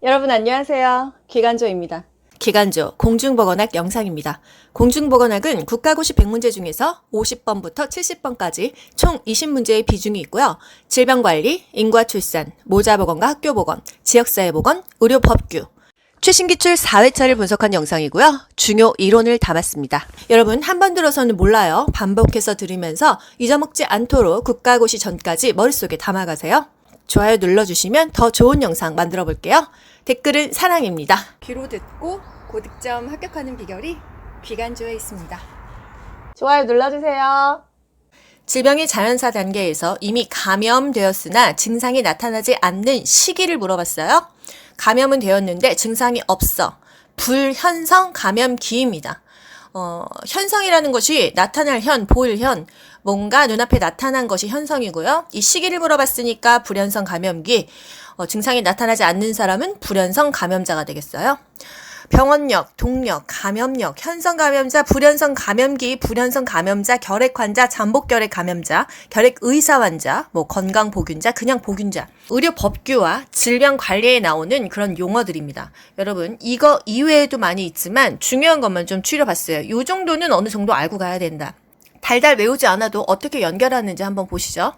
여러분 안녕하세요. 기간조입니다. 기간조 공중보건학 영상입니다. 공중보건학은 국가고시 100문제 중에서 50번부터 70번까지 총 20문제의 비중이 있고요. 질병관리, 인구와 출산, 모자보건과 학교보건, 지역사회보건, 의료법규, 최신기출 4회차를 분석한 영상이고요. 중요 이론을 담았습니다. 여러분 한 번 들어서는 몰라요. 반복해서 들으면서 잊어먹지 않도록 국가고시 전까지 머릿속에 담아가세요. 좋아요 눌러주시면 더 좋은 영상 만들어 볼게요. 댓글은 사랑입니다. 귀로 듣고 고득점 합격하는 비결이 기간조에 있습니다. 좋아요 눌러주세요. 질병의 자연사 단계에서 이미 감염되었으나 증상이 나타나지 않는 시기를 물어봤어요. 감염은 되었는데 증상이 없어. 불현성 감염기입니다. 현성이라는 것이 나타날 현, 보일 현, 뭔가 눈앞에 나타난 것이 현성이고요. 이 시기를 물어봤으니까 불현성 감염기, 증상이 나타나지 않는 사람은 불현성 감염자가 되겠어요. 병원력, 동력, 감염력, 현성 감염자, 불현성 감염기, 불현성 감염자, 결핵 환자, 잠복 결핵 감염자, 결핵 의사 환자, 건강 보균자, 그냥 보균자. 의료 법규와 질병 관리에 나오는 그런 용어들입니다. 여러분, 이거 이외에도 많이 있지만 중요한 것만 좀 추려봤어요. 요 정도는 어느 정도 알고 가야 된다. 달달 외우지 않아도 어떻게 연결하는지 한번 보시죠.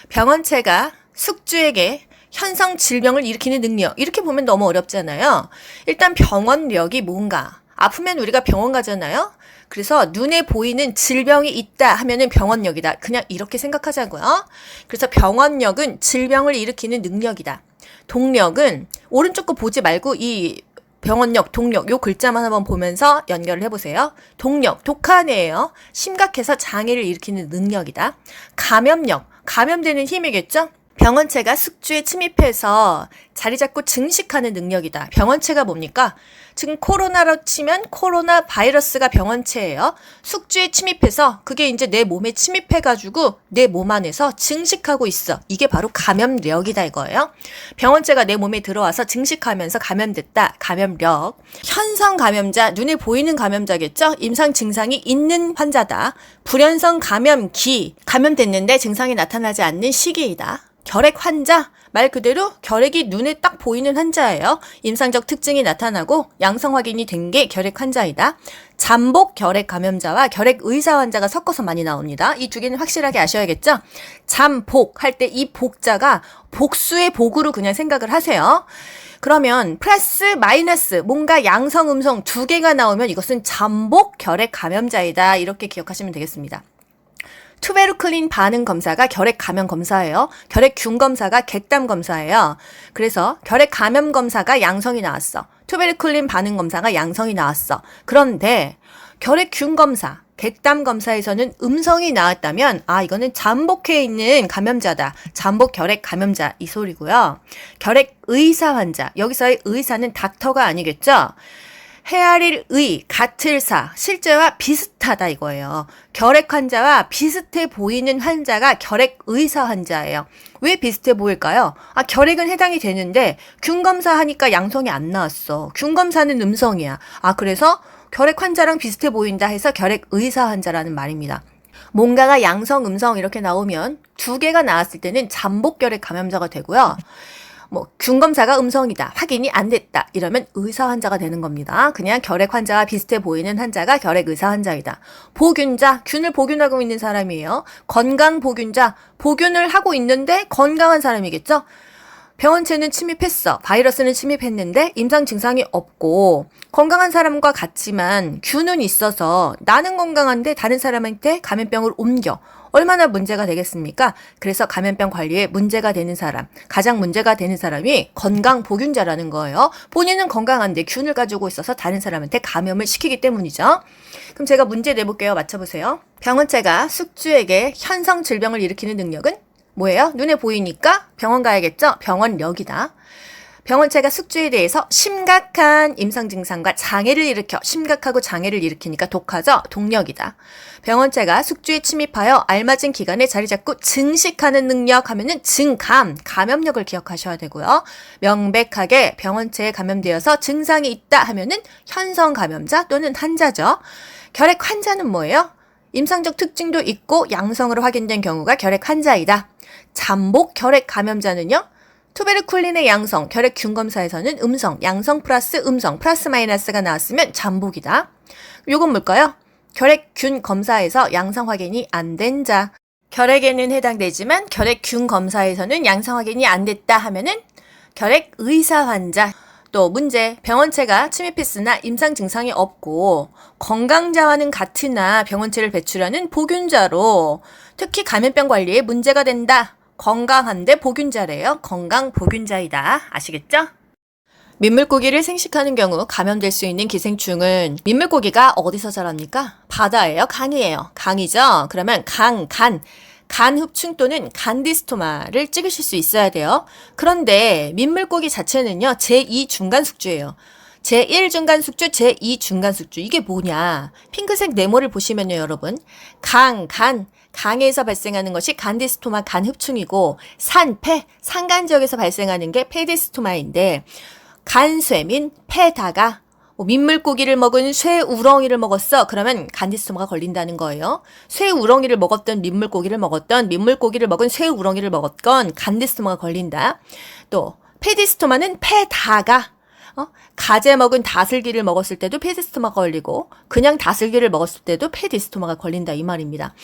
병원체가 숙주에게 현성 질병을 일으키는 능력, 이렇게 보면 너무 어렵잖아요. 일단 병원력이 뭔가, 아프면 우리가 병원 가잖아요. 그래서 눈에 보이는 질병이 있다 하면은 병원력이다. 그냥 이렇게 생각하자고요. 그래서 병원력은 질병을 일으키는 능력이다. 동력은 오른쪽 거 보지 말고 이 병원력, 동력, 요 글자만 한번 보면서 연결을 해보세요. 동력, 독한이에요. 심각해서 장애를 일으키는 능력이다. 감염력, 감염되는 힘이겠죠? 병원체가 숙주에 침입해서 자리 잡고 증식하는 능력이다. 병원체가 뭡니까? 지금 코로나로 치면 코로나 바이러스가 병원체예요. 숙주에 침입해서 그게 이제 내 몸에 침입해가지고 내 몸 안에서 증식하고 있어. 이게 바로 감염력이다 이거예요. 병원체가 내 몸에 들어와서 증식하면서 감염됐다. 감염력. 현성 감염자, 눈에 보이는 감염자겠죠? 임상 증상이 있는 환자다. 불현성 감염기, 감염됐는데 증상이 나타나지 않는 시기이다. 결핵 환자, 말 그대로 결핵이 눈에 딱 보이는 환자예요. 임상적 특징이 나타나고 양성 확인이 된 게 결핵 환자이다. 잠복 결핵 감염자와 결핵 의사 환자가 섞어서 많이 나옵니다. 이 두 개는 확실하게 아셔야겠죠? 잠복 할 때 이 복자가 복수의 복으로 그냥 생각을 하세요. 그러면 플러스 마이너스 뭔가 양성 음성 두 개가 나오면 이것은 잠복 결핵 감염자이다. 이렇게 기억하시면 되겠습니다. 투베르클린 반응 검사가 결핵 감염 검사예요. 결핵균 검사가 객담 검사예요. 그래서 결핵 감염 검사가 양성이 나왔어. 투베르클린 반응 검사가 양성이 나왔어. 그런데 결핵균 검사, 객담 검사에서는 음성이 나왔다면 이거는 잠복해 있는 감염자다. 잠복 결핵 감염자 이 소리고요. 결핵 의사 환자, 여기서의 의사는 닥터가 아니겠죠? 헤아릴 의, 같을 사, 실제와 비슷하다 이거예요. 결핵 환자와 비슷해 보이는 환자가 결핵 의사 환자예요. 왜 비슷해 보일까요? 결핵은 해당이 되는데 균 검사하니까 양성이 안 나왔어. 균 검사는 음성이야. 그래서 결핵 환자랑 비슷해 보인다 해서 결핵 의사 환자라는 말입니다. 뭔가가 양성, 음성 이렇게 나오면 두 개가 나왔을 때는 잠복 결핵 감염자가 되고요. 균 검사가 음성이다. 확인이 안 됐다. 이러면 의사 환자가 되는 겁니다. 그냥 결핵 환자와 비슷해 보이는 환자가 결핵 의사 환자이다. 보균자, 균을 보균하고 있는 사람이에요. 건강 보균자, 보균을 하고 있는데 건강한 사람이겠죠? 병원체는 침입했어. 바이러스는 침입했는데 임상 증상이 없고 건강한 사람과 같지만 균은 있어서 나는 건강한데 다른 사람한테 감염병을 옮겨. 얼마나 문제가 되겠습니까? 그래서 감염병 관리에 문제가 되는 사람, 가장 문제가 되는 사람이 건강 보균자라는 거예요. 본인은 건강한데 균을 가지고 있어서 다른 사람한테 감염을 시키기 때문이죠. 그럼 제가 문제 내볼게요. 맞춰보세요. 병원체가 숙주에게 현성 질병을 일으키는 능력은 뭐예요? 눈에 보이니까 병원 가야겠죠? 병원력이다. 병원체가 숙주에 대해서 심각한 임상 증상과 장애를 일으켜 심각하고 장애를 일으키니까 독하죠? 동력이다. 병원체가 숙주에 침입하여 알맞은 기간에 자리 잡고 증식하는 능력 하면은 증감, 감염력을 기억하셔야 되고요. 명백하게 병원체에 감염되어서 증상이 있다 하면은 현성 감염자 또는 환자죠. 결핵 환자는 뭐예요? 임상적 특징도 있고 양성으로 확인된 경우가 결핵 환자이다. 잠복 결핵 감염자는요? 투베르쿨린의 양성, 결핵균 검사에서는 음성, 양성 플러스 음성, 플러스 마이너스가 나왔으면 잠복이다. 요건 뭘까요? 결핵균 검사에서 양성 확인이 안 된 자. 결핵에는 해당되지만 결핵균 검사에서는 양성 확인이 안 됐다 하면은 결핵 의사 환자. 또 문제, 병원체가 침입했으나 임상 증상이 없고 건강자와는 같으나 병원체를 배출하는 보균자로 특히 감염병 관리에 문제가 된다. 건강한데 보균자래요. 건강 보균자이다. 아시겠죠? 민물고기를 생식하는 경우 감염될 수 있는 기생충은 민물고기가 어디서 자랍니까? 바다예요? 강이에요? 강이죠? 그러면 간 흡충 또는 간디스토마를 찍으실 수 있어야 돼요. 그런데 민물고기 자체는요, 제2 중간숙주예요. 제1중간숙주, 제2중간숙주. 이게 뭐냐? 핑크색 네모를 보시면요, 여러분. 강에서 발생하는 것이 간디스토마 간흡충이고, 산간 지역에서 발생하는 게 페디스토마인데, 간쇠민, 폐다가, 민물고기를 먹은 쇠 우렁이를 먹었어. 그러면 간디스토마가 걸린다는 거예요. 쇠 우렁이를 먹었던 민물고기를 먹은 쇠 우렁이를 먹었건 간디스토마가 걸린다. 또 페디스토마는 폐다가 가재 먹은 다슬기를 먹었을 때도 페디스토마가 걸리고 그냥 다슬기를 먹었을 때도 페디스토마가 걸린다 이 말입니다.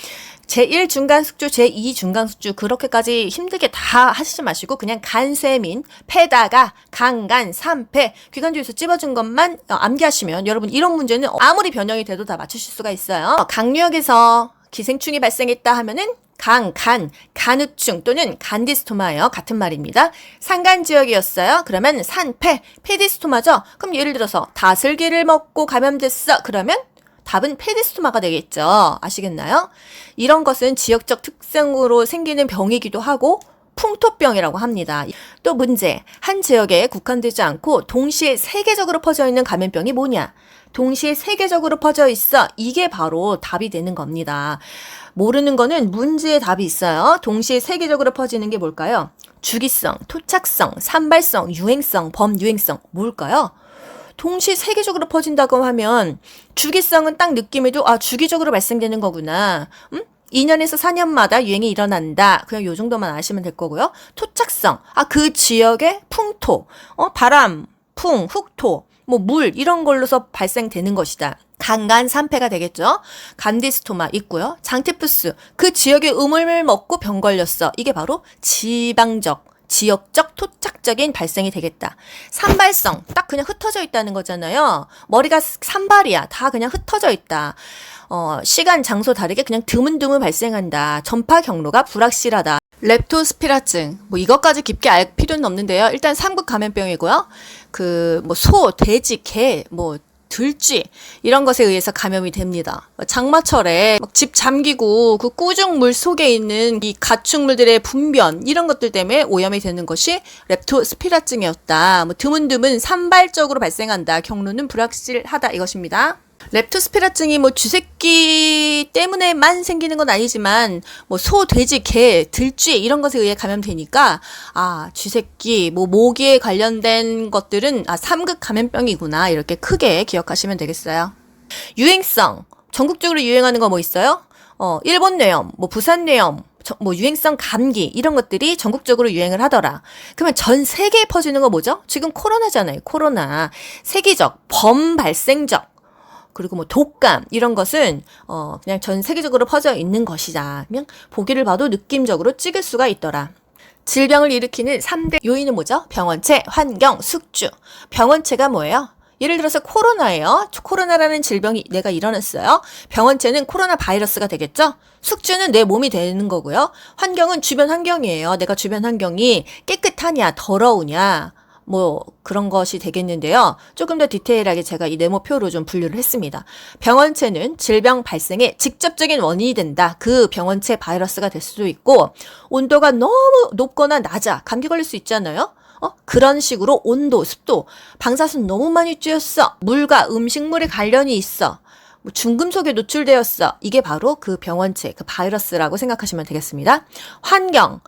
제1 중간숙주, 제2 중간숙주 그렇게까지 힘들게 다 하시지 마시고 그냥 간쇠민, 폐다가, 강간, 산패 귀간주에서 찝어준 것만 암기하시면 여러분 이런 문제는 아무리 변형이 돼도 다 맞추실 수가 있어요. 강류역에서 기생충이 발생했다 하면은 간흡충 또는 간디스토마예요. 같은 말입니다. 산간 지역이었어요. 그러면 산패, 페디스토마죠. 그럼 예를 들어서 다슬기를 먹고 감염됐어. 그러면 답은 페디스토마가 되겠죠. 아시겠나요? 이런 것은 지역적 특성으로 생기는 병이기도 하고 풍토병이라고 합니다. 또 문제, 한 지역에 국한되지 않고 동시에 세계적으로 퍼져 있는 감염병이 뭐냐? 동시에 세계적으로 퍼져 있어. 이게 바로 답이 되는 겁니다. 모르는 거는 문제에 답이 있어요. 동시에 세계적으로 퍼지는 게 뭘까요? 주기성, 토착성, 산발성, 유행성, 범유행성. 뭘까요? 동시에 세계적으로 퍼진다고 하면 주기성은 딱 느낌에도 주기적으로 발생되는 거구나. 2년에서 4년마다 유행이 일어난다. 그냥 요 정도만 아시면 될 거고요. 토착성, 그 지역의 풍토, 바람, 풍, 흑토, 물 이런 걸로서 발생되는 것이다. 강간 산패가 되겠죠. 간디스토마 있고요. 장티푸스, 그 지역의 우물을 먹고 병 걸렸어. 이게 바로 지역적 토착적인 발생이 되겠다. 산발성, 딱 그냥 흩어져 있다는 거잖아요. 머리가 산발이야. 다 그냥 흩어져 있다. 시간, 장소 다르게 그냥 드문드문 발생한다. 전파 경로가 불확실하다. 렙토스피라증, 이것까지 깊게 알 필요는 없는데요. 일단 3급 감염병이고요. 소, 돼지, 개, 들쥐 이런 것에 의해서 감염이 됩니다. 장마철에 집 잠기고 그 꾸중 물 속에 있는 이 가축물들의 분변 이런 것들 때문에 오염이 되는 것이 렙토스피라증이었다. 드문드문 산발적으로 발생한다. 경로는 불확실하다 이것입니다. 렙토스피라증이 쥐새끼 때문에만 생기는 건 아니지만 소, 돼지, 개, 들쥐 이런 것에 의해 감염되니까 쥐새끼, 모기에 관련된 것들은 3급 감염병이구나 이렇게 크게 기억하시면 되겠어요. 유행성, 전국적으로 유행하는 거 있어요? 일본 뇌염, 부산 뇌염, 유행성 감기 이런 것들이 전국적으로 유행을 하더라. 그러면 전 세계에 퍼지는 거 뭐죠? 지금 코로나잖아요. 코로나. 세계적, 범발생적 그리고 독감 이런 것은 그냥 전 세계적으로 퍼져 있는 것이다. 그냥 보기를 봐도 느낌적으로 찍을 수가 있더라. 질병을 일으키는 3대 요인은 뭐죠? 병원체, 환경, 숙주. 병원체가 뭐예요? 예를 들어서 코로나예요. 코로나라는 질병이 내가 일어났어요. 병원체는 코로나 바이러스가 되겠죠? 숙주는 내 몸이 되는 거고요. 환경은 주변 환경이에요. 내가 주변 환경이 깨끗하냐, 더러우냐. 그런 것이 되겠는데요. 조금 더 디테일하게 제가 이 네모표로 좀 분류를 했습니다. 병원체는 질병 발생의 직접적인 원인이 된다. 그 병원체 바이러스가 될 수도 있고, 온도가 너무 높거나 낮아. 감기 걸릴 수 있잖아요. 그런 식으로 온도, 습도, 방사선 너무 많이 쬐었어. 물과 음식물에 관련이 있어. 중금속에 노출되었어. 이게 바로 그 병원체, 그 바이러스라고 생각하시면 되겠습니다. 환경.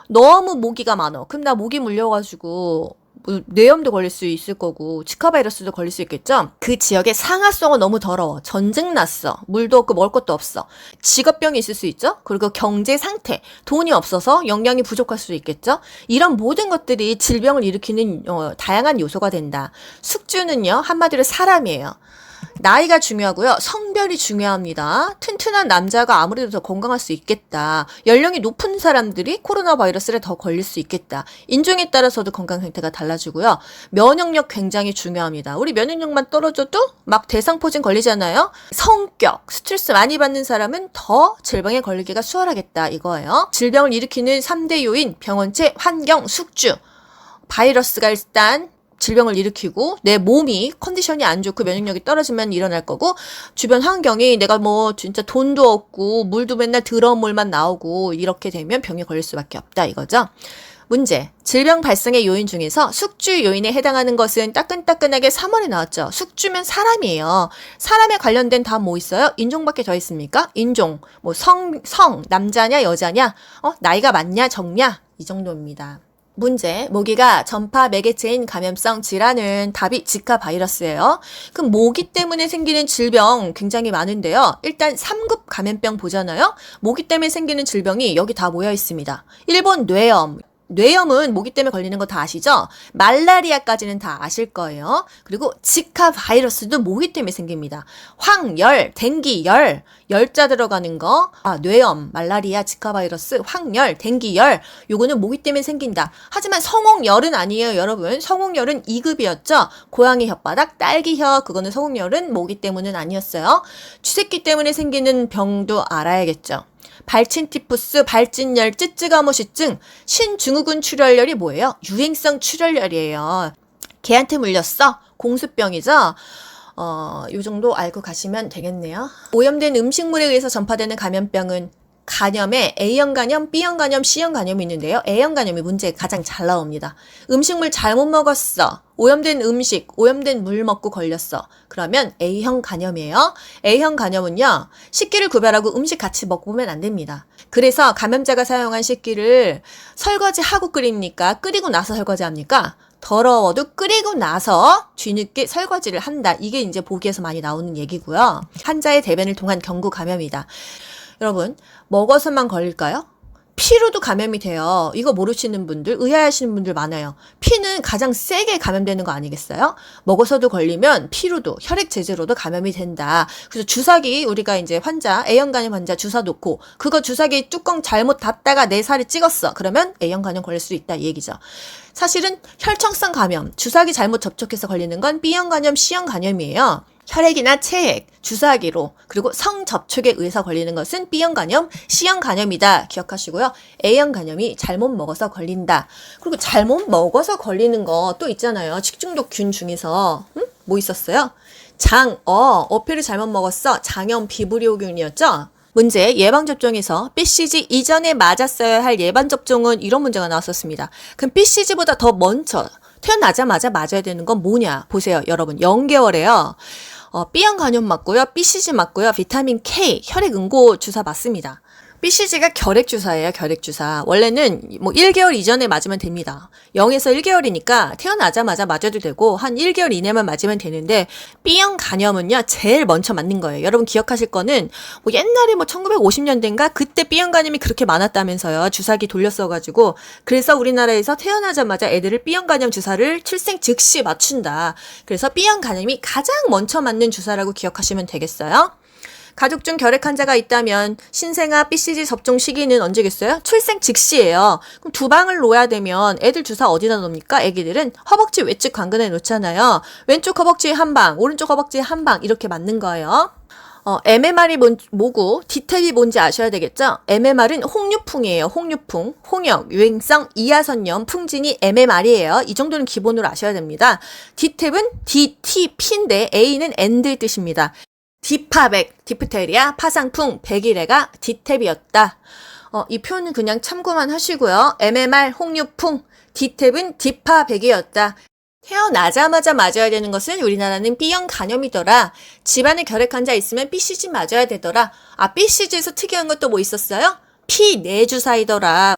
너무 모기가 많아. 그럼 나 모기 물려가지고 뇌염도 걸릴 수 있을 거고 지카 바이러스도 걸릴 수 있겠죠. 그 지역의 상하성은 너무 더러워. 전쟁 났어. 물도 없고 먹을 것도 없어. 직업병이 있을 수 있죠. 그리고 경제 상태, 돈이 없어서 영양이 부족할 수 있겠죠. 이런 모든 것들이 질병을 일으키는 다양한 요소가 된다. 숙주는요, 한마디로 사람이에요. 나이가 중요하고요. 성별이 중요합니다. 튼튼한 남자가 아무래도 더 건강할 수 있겠다. 연령이 높은 사람들이 코로나 바이러스에 더 걸릴 수 있겠다. 인종에 따라서도 건강 상태가 달라지고요. 면역력 굉장히 중요합니다. 우리 면역력만 떨어져도 막 대상포진 걸리잖아요. 성격, 스트레스 많이 받는 사람은 더 질병에 걸리기가 수월하겠다 이거예요. 질병을 일으키는 3대 요인, 병원체, 환경, 숙주. 바이러스가 일단 질병을 일으키고 내 몸이 컨디션이 안 좋고 면역력이 떨어지면 일어날 거고 주변 환경이 내가 뭐 진짜 돈도 없고 물도 맨날 더러운 물만 나오고 이렇게 되면 병에 걸릴 수밖에 없다 이거죠. 문제. 질병 발생의 요인 중에서 숙주 요인에 해당하는 것은 따끈따끈하게 3월에 나왔죠. 숙주면 사람이에요. 사람에 관련된 다 뭐 있어요? 인종밖에 더 있습니까? 인종, 뭐 성, 남자냐 여자냐, 나이가 많냐 적냐 이 정도입니다. 문제. 모기가 전파 매개체인 감염성 질환은 답이 지카 바이러스예요. 그럼 모기 때문에 생기는 질병 굉장히 많은데요. 일단 3급 감염병 보잖아요. 모기 때문에 생기는 질병이 여기 다 모여 있습니다. 1번 뇌염. 뇌염은 모기 때문에 걸리는 거 다 아시죠? 말라리아까지는 다 아실 거예요. 그리고 지카 바이러스도 모기 때문에 생깁니다. 황열, 댕기열, 열자 들어가는 거, 뇌염, 말라리아, 지카 바이러스, 황열, 댕기열, 요거는 모기 때문에 생긴다. 하지만 성홍열은 아니에요, 여러분. 성홍열은 2급이었죠? 고양이 혓바닥, 딸기 혀, 그거는 성홍열은 모기 때문은 아니었어요. 쥐새끼 때문에 생기는 병도 알아야겠죠. 발친티푸스, 발진열, 쯔쯔가무시증, 신증후군 출혈열이 뭐예요? 유행성 출혈열이에요. 개한테 물렸어? 공수병이죠? 요 정도 알고 가시면 되겠네요. 오염된 음식물에 의해서 전파되는 감염병은 간염에 A형 간염, B형 간염, C형 간염이 있는데요. A형 간염이 문제가 가장 잘 나옵니다. 음식물 잘못 먹었어. 오염된 음식, 오염된 물 먹고 걸렸어. 그러면 A형 간염이에요. A형 간염은요. 식기를 구별하고 음식 같이 먹으면 안 됩니다. 그래서 감염자가 사용한 식기를 설거지하고 끓입니까? 끓이고 나서 설거지합니까? 더러워도 끓이고 나서 뒤늦게 설거지를 한다. 이게 이제 보기에서 많이 나오는 얘기고요. 환자의 대변을 통한 경구 감염이다. 여러분, 먹어서만 걸릴까요? 피로도 감염이 돼요. 이거 모르시는 분들, 의아해하시는 분들 많아요. 피는 가장 세게 감염되는 거 아니겠어요? 먹어서도 걸리면 피로도, 혈액 제제로도 감염이 된다. 그래서 주사기, 우리가 이제 환자, A형 간염 환자 주사 놓고, 그거 주사기 뚜껑 잘못 닫다가 내 살을 찍었어. 그러면 A형 간염 걸릴 수 있다 이 얘기죠. 사실은 혈청성 감염, 주사기 잘못 접촉해서 걸리는 건 B형 간염, C형 간염이에요. 혈액이나 체액, 주사기로, 그리고 성접촉에 의해서 걸리는 것은 B형 간염, C형 간염이다. 기억하시고요. A형 간염이 잘못 먹어서 걸린다. 그리고 잘못 먹어서 걸리는 거 또 있잖아요. 식중독균 중에서 뭐 있었어요? 어패를 잘못 먹었어. 장염 비브리오균이었죠? 문제, 예방접종에서 BCG 이전에 맞았어야 할 예방접종은 이런 문제가 나왔었습니다. 그럼 BCG보다 더 먼저 태어나자마자 맞아야 되는 건 뭐냐? 보세요, 여러분. 0개월에요. B형 간염 맞고요. BCG 맞고요. 비타민 K, 혈액 응고 주사 맞습니다. BCG가 결핵 주사예요, 결핵 주사. 원래는 뭐 1개월 이전에 맞으면 됩니다. 0에서 1개월이니까 태어나자마자 맞아도 되고 한 1개월 이내만 맞으면 되는데 B형 간염은요, 제일 먼저 맞는 거예요. 여러분 기억하실 거는 뭐 옛날에 뭐 1950년대인가 그때 B형 간염이 그렇게 많았다면서요. 주사기 돌렸어가지고. 그래서 우리나라에서 태어나자마자 애들을 B형 간염 주사를 출생 즉시 맞춘다. 그래서 B형 간염이 가장 먼저 맞는 주사라고 기억하시면 되겠어요. 가족 중 결핵 환자가 있다면 신생아 BCG 접종 시기는 언제겠어요? 출생 즉시예요. 그럼 2방을 놓아야 되면 애들 주사 어디다 놓습니까? 애기들은 허벅지 외측 관근에 놓잖아요. 왼쪽 허벅지에 1방, 오른쪽 허벅지에 1방 이렇게 맞는 거예요. MMR이 뭐고 디탭이 뭔지 아셔야 되겠죠? MMR은 홍유풍이에요. 홍유풍, 홍역, 유행성, 이하선염, 풍진이 MMR이에요. 이 정도는 기본으로 아셔야 됩니다. 디탭은 DTP인데 A는 AND의 뜻입니다. 디파백, 디프테리아, 파상풍, 백일해가 디탭이었다. 이 표는 그냥 참고만 하시고요. MMR, 홍유풍, 디탭은 디파백이었다. 태어나자마자 맞아야 되는 것은 우리나라는 B형 간염이더라. 집안에 결핵 환자 있으면 BCG 맞아야 되더라. BCG에서 특이한 것도 뭐 있었어요? P 내주사이더라.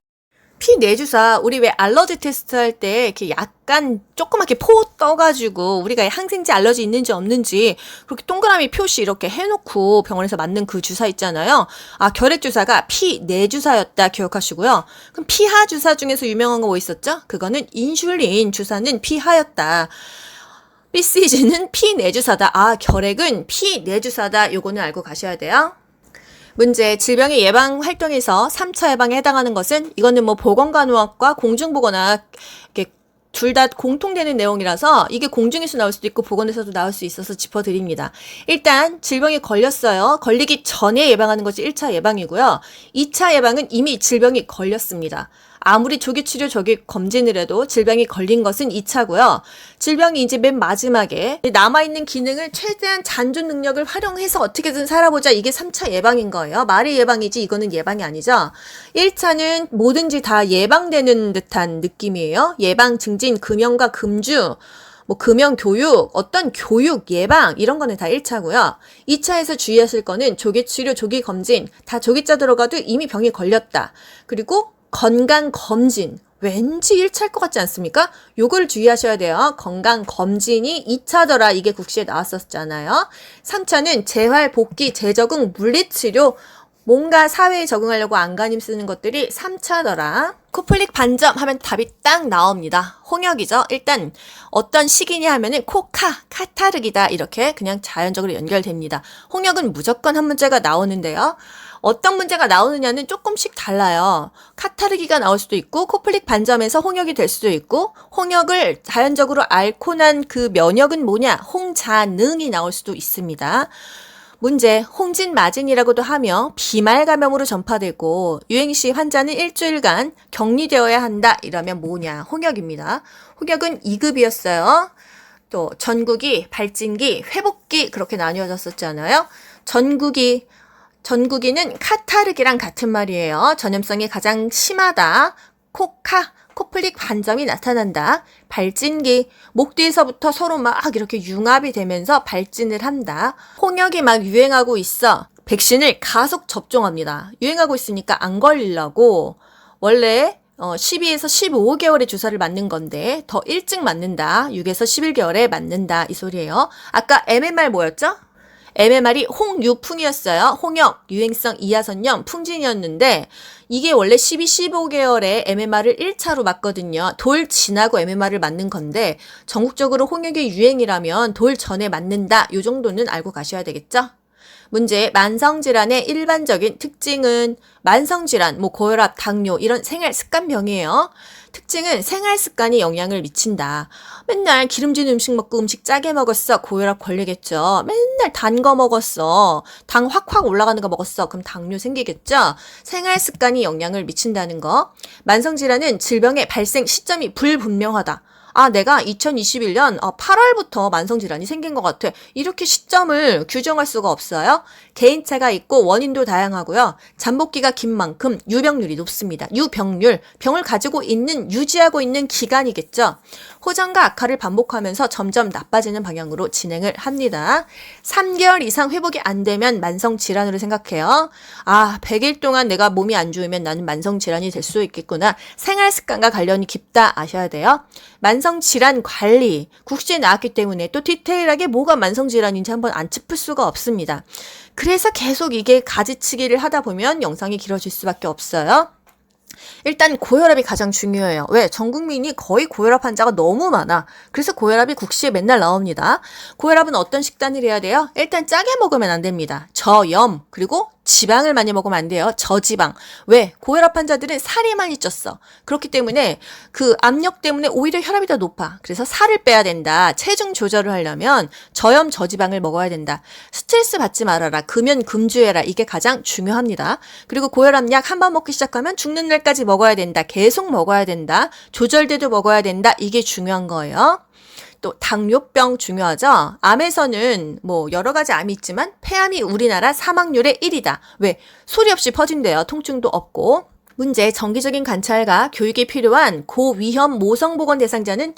피 내주사, 우리 왜 알러지 테스트 할 때 이렇게 약간 조그맣게 포 떠가지고 우리가 항생제 알러지 있는지 없는지 그렇게 동그라미 표시 이렇게 해놓고 병원에서 맞는 그 주사 있잖아요. 아, 결핵 주사가 피 내주사였다 기억하시고요. 그럼 피하 주사 중에서 유명한 거 뭐 있었죠? 그거는 인슐린 주사는 피하였다. BCG는 피 내주사다. 아, 결핵은 피 내주사다. 요거는 알고 가셔야 돼요. 문제, 질병의 예방 활동에서 3차 예방에 해당하는 것은 이거는 뭐 보건간호학과 공중보건학 이렇게 둘 다 공통되는 내용이라서 이게 공중에서 나올 수도 있고 보건에서도 나올 수 있어서 짚어드립니다. 일단 질병에 걸렸어요. 걸리기 전에 예방하는 것이 1차 예방이고요. 2차 예방은 이미 질병이 걸렸습니다. 아무리 조기치료, 조기검진을 해도 질병이 걸린 것은 2차고요. 질병이 이제 맨 마지막에 남아있는 기능을 최대한 잔존 능력을 활용해서 어떻게든 살아보자. 이게 3차 예방인 거예요. 말이 예방이지 이거는 예방이 아니죠. 1차는 뭐든지 다 예방되는 듯한 느낌이에요. 예방, 증진, 금연과 금주, 뭐 금연 교육, 어떤 교육, 예방 이런 거는 다 1차고요. 2차에서 주의하실 거는 조기치료, 조기검진 다 조기자 들어가도 이미 병이 걸렸다. 그리고 건강검진. 왠지 1차일 것 같지 않습니까? 요걸 주의하셔야 돼요. 건강검진이 2차더라. 이게 국시에 나왔었잖아요. 3차는 재활, 복귀, 재적응, 물리치료. 뭔가 사회에 적응하려고 안간힘 쓰는 것들이 3차더라. 코플릭 반점 하면 답이 딱 나옵니다. 홍역이죠. 일단 어떤 시기냐 하면은 카타르기다. 이렇게 그냥 자연적으로 연결됩니다. 홍역은 무조건 한 문제가 나오는데요. 어떤 문제가 나오느냐는 조금씩 달라요. 카타르기가 나올 수도 있고 코플릭 반점에서 홍역이 될 수도 있고 홍역을 자연적으로 앓고 난 그 면역은 뭐냐? 홍자능이 나올 수도 있습니다. 문제, 홍진마진이라고도 하며 비말 감염으로 전파되고 유행시 환자는 일주일간 격리되어야 한다. 이러면 뭐냐? 홍역입니다. 홍역은 2급이었어요. 또 전구기, 발진기, 회복기 그렇게 나뉘어졌었잖아요. 전구기는 카타르기랑 같은 말이에요. 전염성이 가장 심하다. 코플릭 반점이 나타난다. 발진기, 목 뒤에서부터 서로 막 이렇게 융합이 되면서 발진을 한다. 홍역이 막 유행하고 있어. 백신을 가속 접종합니다. 유행하고 있으니까 안 걸리려고 원래 12에서 15개월의 주사를 맞는 건데 더 일찍 맞는다. 6에서 11개월에 맞는다. 이 소리예요. 아까 MMR 뭐였죠? MMR이 홍유풍이었어요. 홍역, 유행성 이하선염, 풍진이었는데 이게 원래 12, 15개월에 MMR을 1차로 맞거든요. 돌 지나고 MMR을 맞는 건데 전국적으로 홍역이 유행이라면 돌 전에 맞는다. 이 정도는 알고 가셔야 되겠죠? 문제, 만성질환의 일반적인 특징은 만성질환, 고혈압, 당뇨 이런 생활습관병이에요. 특징은 생활습관이 영향을 미친다. 맨날 기름진 음식 먹고 음식 짜게 먹었어. 고혈압 걸리겠죠. 맨날 단 거 먹었어. 당 확 올라가는 거 먹었어. 그럼 당뇨 생기겠죠. 생활습관이 영향을 미친다는 거. 만성질환은 질병의 발생 시점이 불분명하다. 아, 내가 2021년 8월부터 만성질환이 생긴 것 같아. 이렇게 시점을 규정할 수가 없어요. 개인차가 있고 원인도 다양하고요. 잠복기가 긴 만큼 유병률이 높습니다. 유병률, 병을 가지고 있는, 유지하고 있는 기간이겠죠. 호전과 악화를 반복하면서 점점 나빠지는 방향으로 진행을 합니다. 3개월 이상 회복이 안 되면 만성질환으로 생각해요. 아, 100일 동안 내가 몸이 안 좋으면 나는 만성질환이 될 수 있겠구나. 생활습관과 관련이 깊다 아셔야 돼요. 만성질환 관리, 국시에 나왔기 때문에 또 디테일하게 뭐가 만성질환인지 한번 안 짚을 수가 없습니다. 그래서 계속 이게 가지치기를 하다 보면 영상이 길어질 수밖에 없어요. 일단 고혈압이 가장 중요해요. 왜? 전 국민이 거의 고혈압 환자가 너무 많아. 그래서 고혈압이 국시에 맨날 나옵니다. 고혈압은 어떤 식단을 해야 돼요? 일단 짜게 먹으면 안 됩니다. 저염, 그리고 지방을 많이 먹으면 안 돼요. 저지방. 왜? 고혈압 환자들은 살이 많이 쪘어. 그렇기 때문에 그 압력 때문에 오히려 혈압이 더 높아. 그래서 살을 빼야 된다. 체중 조절을 하려면 저염, 저지방을 먹어야 된다. 스트레스 받지 말아라. 금연, 금주해라. 이게 가장 중요합니다. 그리고 고혈압 약 한 번 먹기 시작하면 죽는 날까지 먹어야 된다. 계속 먹어야 된다. 조절돼도 먹어야 된다. 이게 중요한 거예요. 또 당뇨병 중요하죠. 암에서는 여러 가지 암이 있지만 폐암이 우리나라 사망률의 1위다. 왜? 소리 없이 퍼진대요. 통증도 없고. 문제, 정기적인 관찰과 교육이 필요한 고위험 모성보건 대상자는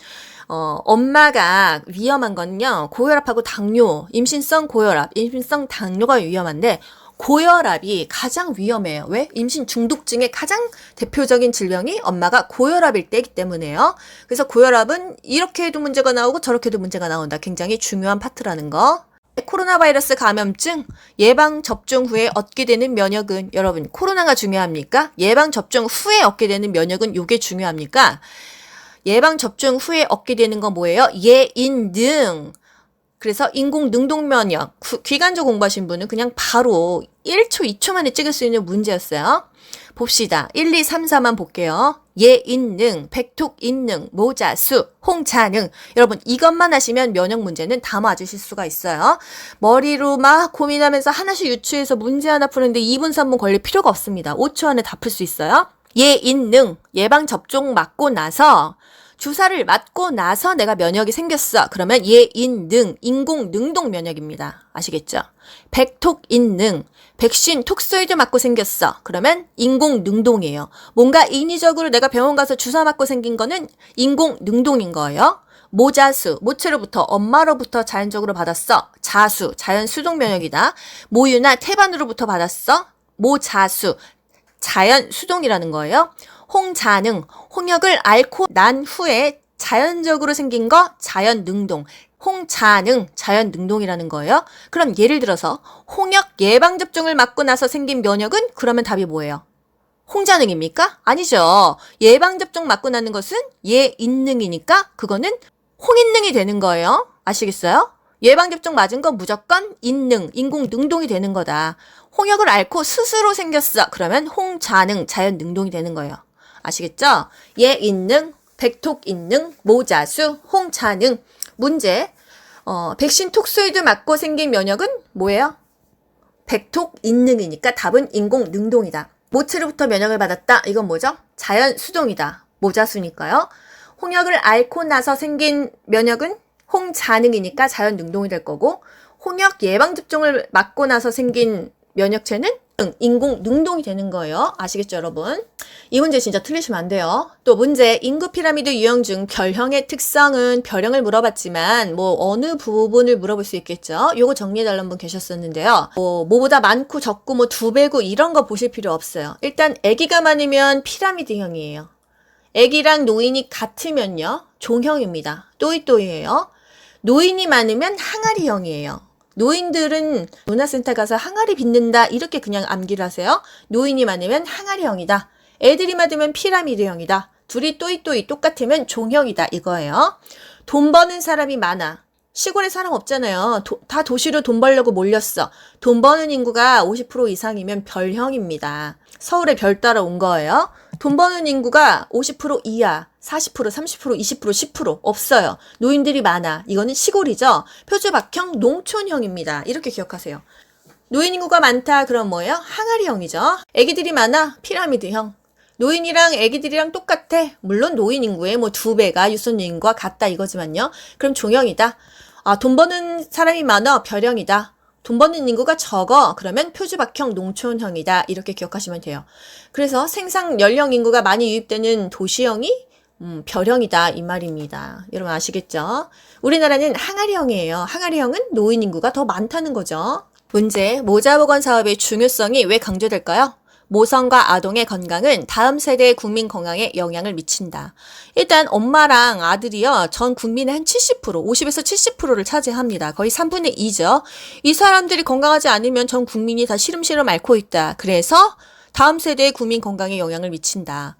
엄마가 위험한 건요. 고혈압하고 당뇨, 임신성 고혈압, 임신성 당뇨가 위험한데 고혈압이 가장 위험해요. 왜? 임신 중독증의 가장 대표적인 질병이 엄마가 고혈압일 때이기 때문에요. 그래서 고혈압은 이렇게 해도 문제가 나오고 저렇게 해도 문제가 나온다. 굉장히 중요한 파트라는 거. 코로나 바이러스 감염증 예방 접종 후에 얻게 되는 면역은 여러분 코로나가 중요합니까? 예방 접종 후에 얻게 되는 면역은 요게 중요합니까? 예방 접종 후에 얻게 되는 건 뭐예요? 예인능. 그래서 인공능동 면역. 기간조 공부하신 분은 그냥 바로 1초, 2초 만에 찍을 수 있는 문제였어요. 봅시다. 1, 2, 3, 4만 볼게요. 예인능, 백톡인능, 모자수, 홍차능. 여러분 이것만 하시면 면역 문제는 다 맞으실 수가 있어요. 머리로 막 고민하면서 하나씩 유추해서 문제 하나 푸는데 2분, 3분 걸릴 필요가 없습니다. 5초 안에 다 풀 수 있어요. 예인능, 예방접종 맞고 나서 주사를 맞고 나서 내가 면역이 생겼어. 그러면 예인능, 인공능동 면역입니다. 아시겠죠? 백톡인능, 백신 톡소이드 맞고 생겼어. 그러면 인공능동이에요. 뭔가 인위적으로 내가 병원 가서 주사 맞고 생긴 거는 인공능동인 거예요. 모자수, 모체로부터 엄마로부터 자연적으로 받았어. 자수, 자연 수동 면역이다. 모유나 태반으로부터 받았어. 모자수, 자연 수동이라는 거예요. 홍자능, 홍역을 앓고 난 후에 자연적으로 생긴 거 자연 능동. 홍자능, 자연 능동이라는 거예요. 그럼 예를 들어서 홍역 예방접종을 맞고 나서 생긴 면역은 그러면 답이 뭐예요? 홍자능입니까? 아니죠. 예방접종 맞고 나는 것은 예인능이니까 그거는 홍인능이 되는 거예요. 아시겠어요? 예방접종 맞은 건 무조건 인능, 인공능동이 되는 거다. 홍역을 앓고 스스로 생겼어. 그러면 홍자능, 자연 능동이 되는 거예요. 아시겠죠? 예인능, 백톡인능, 모자수, 홍차능. 문제. 백신 톡소이드 맞고 생긴 면역은 뭐예요? 백톡인능이니까 답은 인공능동이다. 모체로부터 면역을 받았다. 이건 뭐죠? 자연 수동이다. 모자수니까요. 홍역을 앓고 나서 생긴 면역은 홍자능이니까 자연 능동이 될 거고 홍역 예방접종을 맞고 나서 생긴 면역체는 인공능동이 되는 거예요. 아시겠죠, 여러분? 이 문제 진짜 틀리시면 안 돼요. 또 문제, 인구 피라미드 유형 중 별형의 특성은 별형을 물어봤지만 뭐 어느 부분을 물어볼 수 있겠죠? 요거 정리해달라는 분 계셨었는데요. 뭐보다 많고 적고 뭐 2배고 이런 거 보실 필요 없어요. 일단 아기가 많으면 피라미드형이에요. 아기랑 노인이 같으면요, 종형입니다. 또이또이예요. 노인이 많으면 항아리형이에요. 노인들은 문화센터 가서 항아리 빚는다 이렇게 그냥 암기를 하세요. 노인이 많으면 항아리형이다. 애들이 많으면 피라미드형이다. 둘이 또이또이 똑같으면 종형이다 이거예요. 돈 버는 사람이 많아. 시골에 사람 없잖아요. 다 도시로 돈 벌려고 몰렸어. 돈 버는 인구가 50% 이상이면 별형입니다. 서울에 별 따라 온 거예요. 돈 버는 인구가 50% 이하, 40%, 30%, 20%, 10% 없어요. 노인들이 많아. 이거는 시골이죠. 표주박형 농촌형입니다. 이렇게 기억하세요. 노인 인구가 많다. 그럼 뭐예요? 항아리형이죠. 애기들이 많아. 피라미드형. 노인이랑 애기들이랑 똑같아. 물론 노인 인구의 뭐 2배가 유선 인구와 같다 이거지만요. 그럼 종형이다. 돈 버는 사람이 많아. 별형이다. 돈 버는 인구가 적어. 그러면 표주박형 농촌형이다. 이렇게 기억하시면 돼요. 그래서 생산 연령 인구가 많이 유입되는 도시형이 별형이다 이 말입니다. 여러분 아시겠죠? 우리나라는 항아리형이에요. 항아리형은 노인 인구가 더 많다는 거죠. 문제, 모자보건 사업의 중요성이 왜 강조될까요? 모성과 아동의 건강은 다음 세대의 국민 건강에 영향을 미친다. 일단 엄마랑 아들이요, 전 국민의 한 70%, 50에서 70%를 차지합니다. 거의 3분의 2죠. 이 사람들이 건강하지 않으면 전 국민이 다 시름시름 앓고 있다. 그래서 다음 세대의 국민 건강에 영향을 미친다.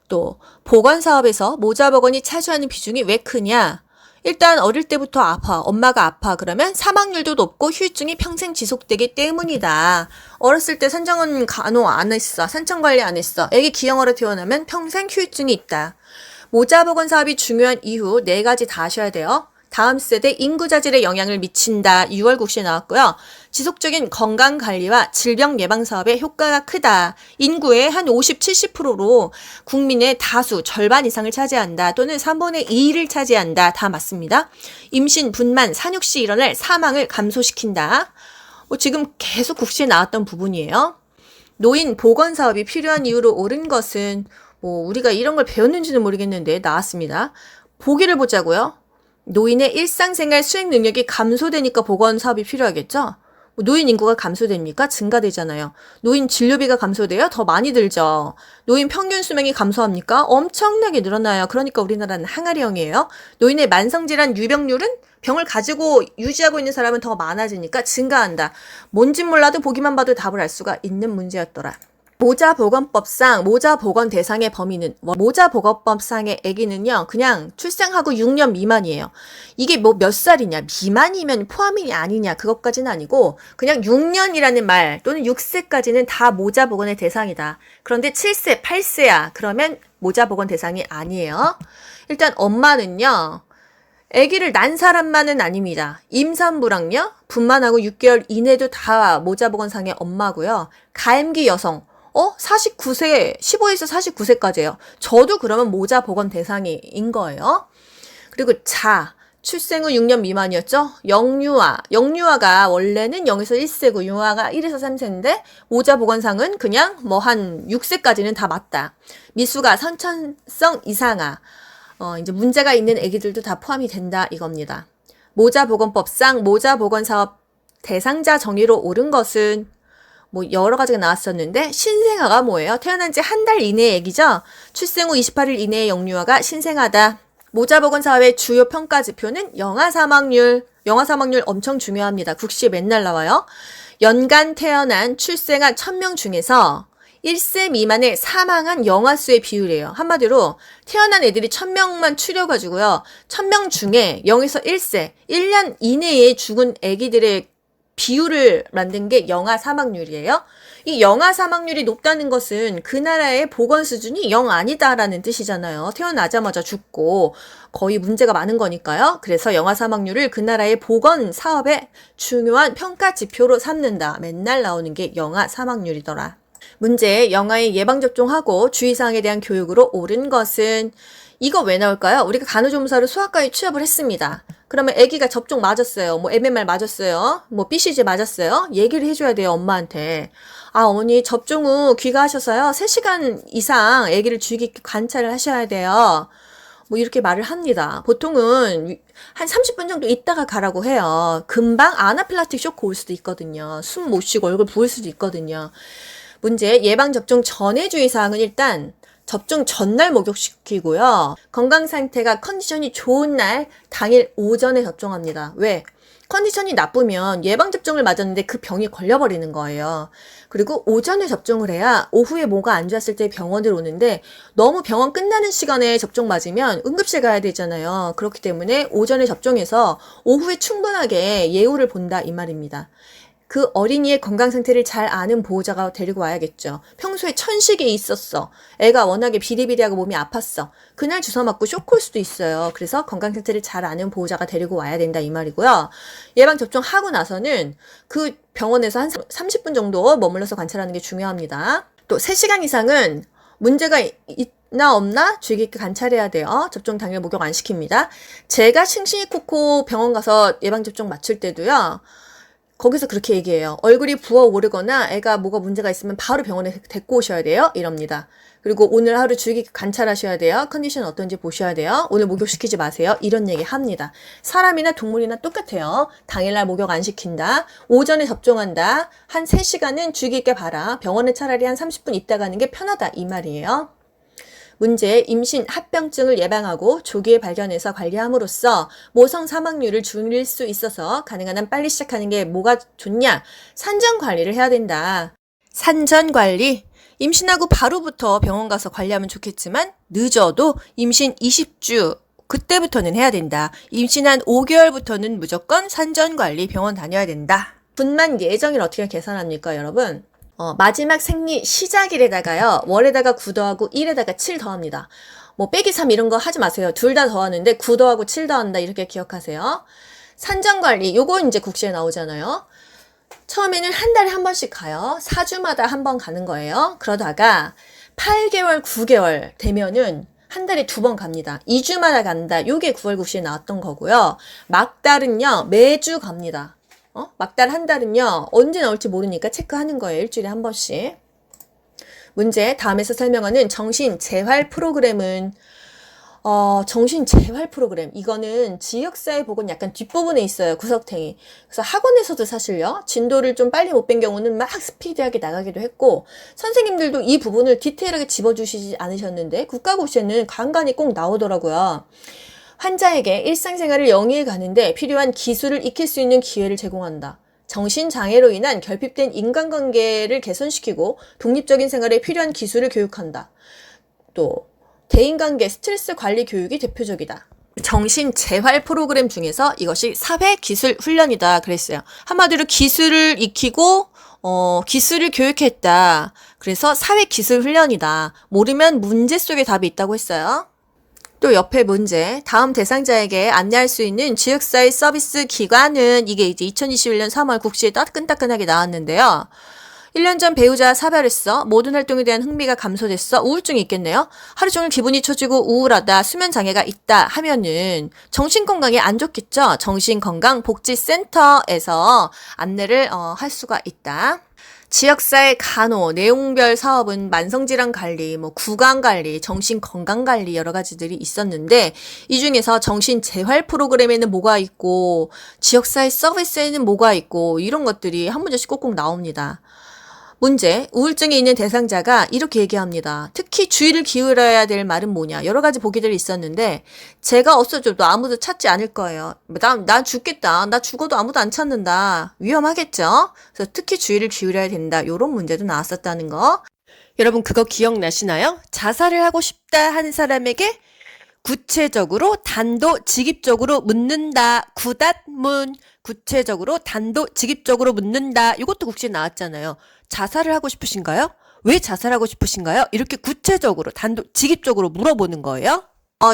또 보건사업에서 모자보건이 차지하는 비중이 왜 크냐? 일단 어릴 때부터 아파. 엄마가 아파. 그러면 사망률도 높고 후유증이 평생 지속되기 때문이다. 어렸을 때 산정은 간호 안 했어. 산청관리 안 했어. 애기 기형으로 태어나면 평생 후유증이 있다. 모자보건 사업이 중요한 이유 4가지 다 아셔야 돼요. 다음 세대 인구자질에 영향을 미친다. 6월 국시에 나왔고요. 지속적인 건강관리와 질병 예방 사업에 효과가 크다. 인구의 한 50, 70%로 국민의 다수, 절반 이상을 차지한다. 또는 3분의 2를 차지한다. 다 맞습니다. 임신, 분만, 산육 시 일어날 사망을 감소시킨다. 지금 계속 국시에 나왔던 부분이에요. 노인 보건 사업이 필요한 이유로 옳은 것은 우리가 이런 걸 배웠는지는 모르겠는데 나왔습니다. 보기를 보자고요. 노인의 일상생활 수행 능력이 감소되니까 보건 사업이 필요하겠죠? 노인 인구가 감소됩니까? 증가되잖아요. 노인 진료비가 감소돼요? 더 많이 들죠. 노인 평균 수명이 감소합니까? 엄청나게 늘어나요. 그러니까 우리나라는 항아리형이에요. 노인의 만성질환 유병률은 병을 가지고 유지하고 있는 사람은 더 많아지니까 증가한다. 뭔진 몰라도 보기만 봐도 답을 알 수가 있는 문제였더라. 모자보건법상 모자보건 대상의 범위는 모자보건법상의 아기는요 그냥 출생하고 6년 미만이에요. 이게 뭐 몇 살이냐 미만이면 포함이 아니냐 그것까지는 아니고 그냥 6년이라는 말 또는 6세까지는 다 모자보건의 대상이다. 그런데 7세 8세야 그러면 모자보건 대상이 아니에요. 일단 엄마는요 아기를 낳은 사람만은 아닙니다. 임산부랑요 분만하고 6개월 이내도 다 모자보건상의 엄마고요. 가임기 여성 49세, 15에서 49세까지예요. 저도 그러면 모자보건 대상인 거예요. 그리고 출생 후 6년 미만이었죠? 영유아가 원래는 0에서 1세고 유아가 1에서 3세인데 모자보건상은 그냥 뭐 한 6세까지는 다 맞다. 미수가 선천성 이상아. 이제 문제가 있는 아기들도 다 포함이 된다 이겁니다. 모자보건법상 모자보건사업 대상자 정의로 옳은 것은 뭐 여러 가지가 나왔었는데 신생아가 뭐예요? 태어난 지 한 달 이내의 아기죠? 출생 후 28일 이내의 영유아가 신생아다. 모자보건 사업의 주요 평가 지표는 영아 사망률 엄청 중요합니다. 국시에 맨날 나와요. 연간 태어난 출생한 1000명 중에서 1세 미만의 사망한 영아 수의 비율이에요. 한마디로 태어난 애들이 1000명만 추려가지고요. 1000명 중에 0에서 1세, 1년 이내에 죽은 애기들의 비율을 만든 게 영아 사망률이에요. 이 영아 사망률이 높다는 것은 그 나라의 보건 수준이 영 아니다라는 뜻이잖아요. 태어나자마자 죽고 거의 문제가 많은 거니까요. 그래서 영아 사망률을 그 나라의 보건 사업의 중요한 평가 지표로 삼는다. 맨날 나오는 게 영아 사망률이더라. 문제, 영아의 예방접종하고 주의사항에 대한 교육으로 옳은 것은 이거 왜 나올까요? 우리가 간호조무사로 소아과에 취업을 했습니다. 그러면 아기가 접종 맞았어요. 뭐 MMR 맞았어요. 뭐 BCG 맞았어요. 얘기를 해줘야 돼요, 엄마한테. 어머니 접종 후 귀가하셔서요. 3시간 이상 아기를 주의 깊게 관찰을 하셔야 돼요. 뭐 이렇게 말을 합니다. 보통은 한 30분 정도 있다가 가라고 해요. 금방 아나필락틱 쇼크 올 수도 있거든요. 숨 못 쉬고 얼굴 부을 수도 있거든요. 문제, 예방접종 전의 주의사항은 일단 접종 전날 목욕시키고요. 건강 상태가 컨디션이 좋은 날 당일 오전에 접종합니다. 왜? 컨디션이 나쁘면 예방접종을 맞았는데 그 병이 걸려버리는 거예요. 그리고 오전에 접종을 해야 오후에 뭐가 안 좋았을 때 병원을 오는데 너무 병원 끝나는 시간에 접종 맞으면 응급실 가야 되잖아요. 그렇기 때문에 오전에 접종해서 오후에 충분하게 예후를 본다 이 말입니다. 그 어린이의 건강 상태를 잘 아는 보호자가 데리고 와야겠죠. 평소에 천식이 있었어. 애가 워낙에 비리비리하고 몸이 아팠어. 그날 주사 맞고 쇼크 올 수도 있어요. 그래서 건강 상태를 잘 아는 보호자가 데리고 와야 된다 이 말이고요. 예방접종하고 나서는 그 병원에서 한 30분 정도 머물러서 관찰하는 게 중요합니다. 또 3시간 이상은 문제가 있나 없나 주의 깊게 관찰해야 돼요. 접종 당일 목욕 안 시킵니다. 제가 싱싱이코코 병원 가서 예방접종 맞출 때도요. 거기서 그렇게 얘기해요. 얼굴이 부어오르거나 애가 뭐가 문제가 있으면 바로 병원에 데리고 오셔야 돼요. 이럽니다. 그리고 오늘 하루 주의 깊게 관찰하셔야 돼요. 컨디션 어떤지 보셔야 돼요. 오늘 목욕시키지 마세요. 이런 얘기 합니다. 사람이나 동물이나 똑같아요. 당일날 목욕 안 시킨다. 오전에 접종한다. 한 3시간은 주의 깊게 봐라. 병원에 차라리 한 30분 있다 가는 게 편하다. 이 말이에요. 문제, 임신, 합병증을 예방하고 조기에 발견해서 관리함으로써 모성 사망률을 줄일 수 있어서 가능한 한 빨리 시작하는 게 뭐가 좋냐? 산전 관리를 해야 된다. 산전 관리? 임신하고 바로부터 병원 가서 관리하면 좋겠지만 늦어도 임신 20주 그때부터는 해야 된다. 임신한 5개월부터는 무조건 산전 관리 병원 다녀야 된다. 분만 예정일 어떻게 계산합니까, 여러분? 마지막 생리 시작일에다가요, 월에다가 9 더하고 1에다가 7 더합니다. 뭐, 빼기 3 이런 거 하지 마세요. 둘 다 더하는데 9 더하고 7 더한다. 이렇게 기억하세요. 산전관리, 요거 이제 국시에 나오잖아요. 처음에는 한 달에 한 번씩 가요. 4주마다 한 번 가는 거예요. 그러다가 8개월, 9개월 되면은 한 달에 2번 갑니다. 2주마다 간다. 요게 9월 국시에 나왔던 거고요. 막달은요, 매주 갑니다. 막달 한 달은요, 언제 나올지 모르니까 체크하는 거예요. 일주일에 한 번씩. 문제, 다음에서 설명하는 정신 재활 프로그램은, 정신 재활 프로그램. 이거는 지역사회 보건 약간 뒷부분에 있어요. 구석탱이. 그래서 학원에서도 사실요. 진도를 좀 빨리 못 뺀 경우는 막 스피디하게 나가기도 했고, 선생님들도 이 부분을 디테일하게 집어주시지 않으셨는데, 국가고시에는 간간히 꼭 나오더라고요. 환자에게 일상생활을 영위해 가는데 필요한 기술을 익힐 수 있는 기회를 제공한다. 정신장애로 인한 결핍된 인간관계를 개선시키고 독립적인 생활에 필요한 기술을 교육한다. 또 대인관계 스트레스 관리 교육이 대표적이다. 정신재활 프로그램 중에서 이것이 사회기술훈련이다 그랬어요. 한마디로 기술을 익히고 기술을 교육했다. 그래서 사회기술훈련이다. 모르면 문제 속에 답이 있다고 했어요. 또 옆에 문제, 다음 대상자에게 안내할 수 있는 지역사회 서비스 기관은 이게 이제 2021년 3월 국시에 따끈따끈하게 나왔는데요. 1년 전 배우자 사별했어. 모든 활동에 대한 흥미가 감소됐어. 우울증이 있겠네요. 하루 종일 기분이 처지고 우울하다. 수면 장애가 있다 하면은 정신건강에 안 좋겠죠. 정신건강복지센터에서 안내를 할 수가 있다. 지역사회 간호, 내용별 사업은 만성질환 관리, 구강 관리, 정신건강 관리 여러 가지들이 있었는데 이 중에서 정신재활 프로그램에는 뭐가 있고 지역사회 서비스에는 뭐가 있고 이런 것들이 한 문제씩 꼭꼭 나옵니다. 문제, 우울증이 있는 대상자가 이렇게 얘기합니다. 특히 주의를 기울여야 될 말은 뭐냐. 여러 가지 보기들이 있었는데 제가 없어져도 아무도 찾지 않을 거예요. 난 죽겠다. 나 죽어도 아무도 안 찾는다. 위험하겠죠? 그래서 특히 주의를 기울여야 된다. 이런 문제도 나왔었다는 거. 여러분 그거 기억나시나요? 자살을 하고 싶다 하는 사람에게 구체적으로 단도직입적으로 묻는다. 구단문. 구체적으로 단도직입적으로 묻는다. 이것도 국시에 나왔잖아요. 자살을 하고 싶으신가요? 왜 자살하고 싶으신가요? 이렇게 구체적으로 단도직입적으로 물어보는 거예요.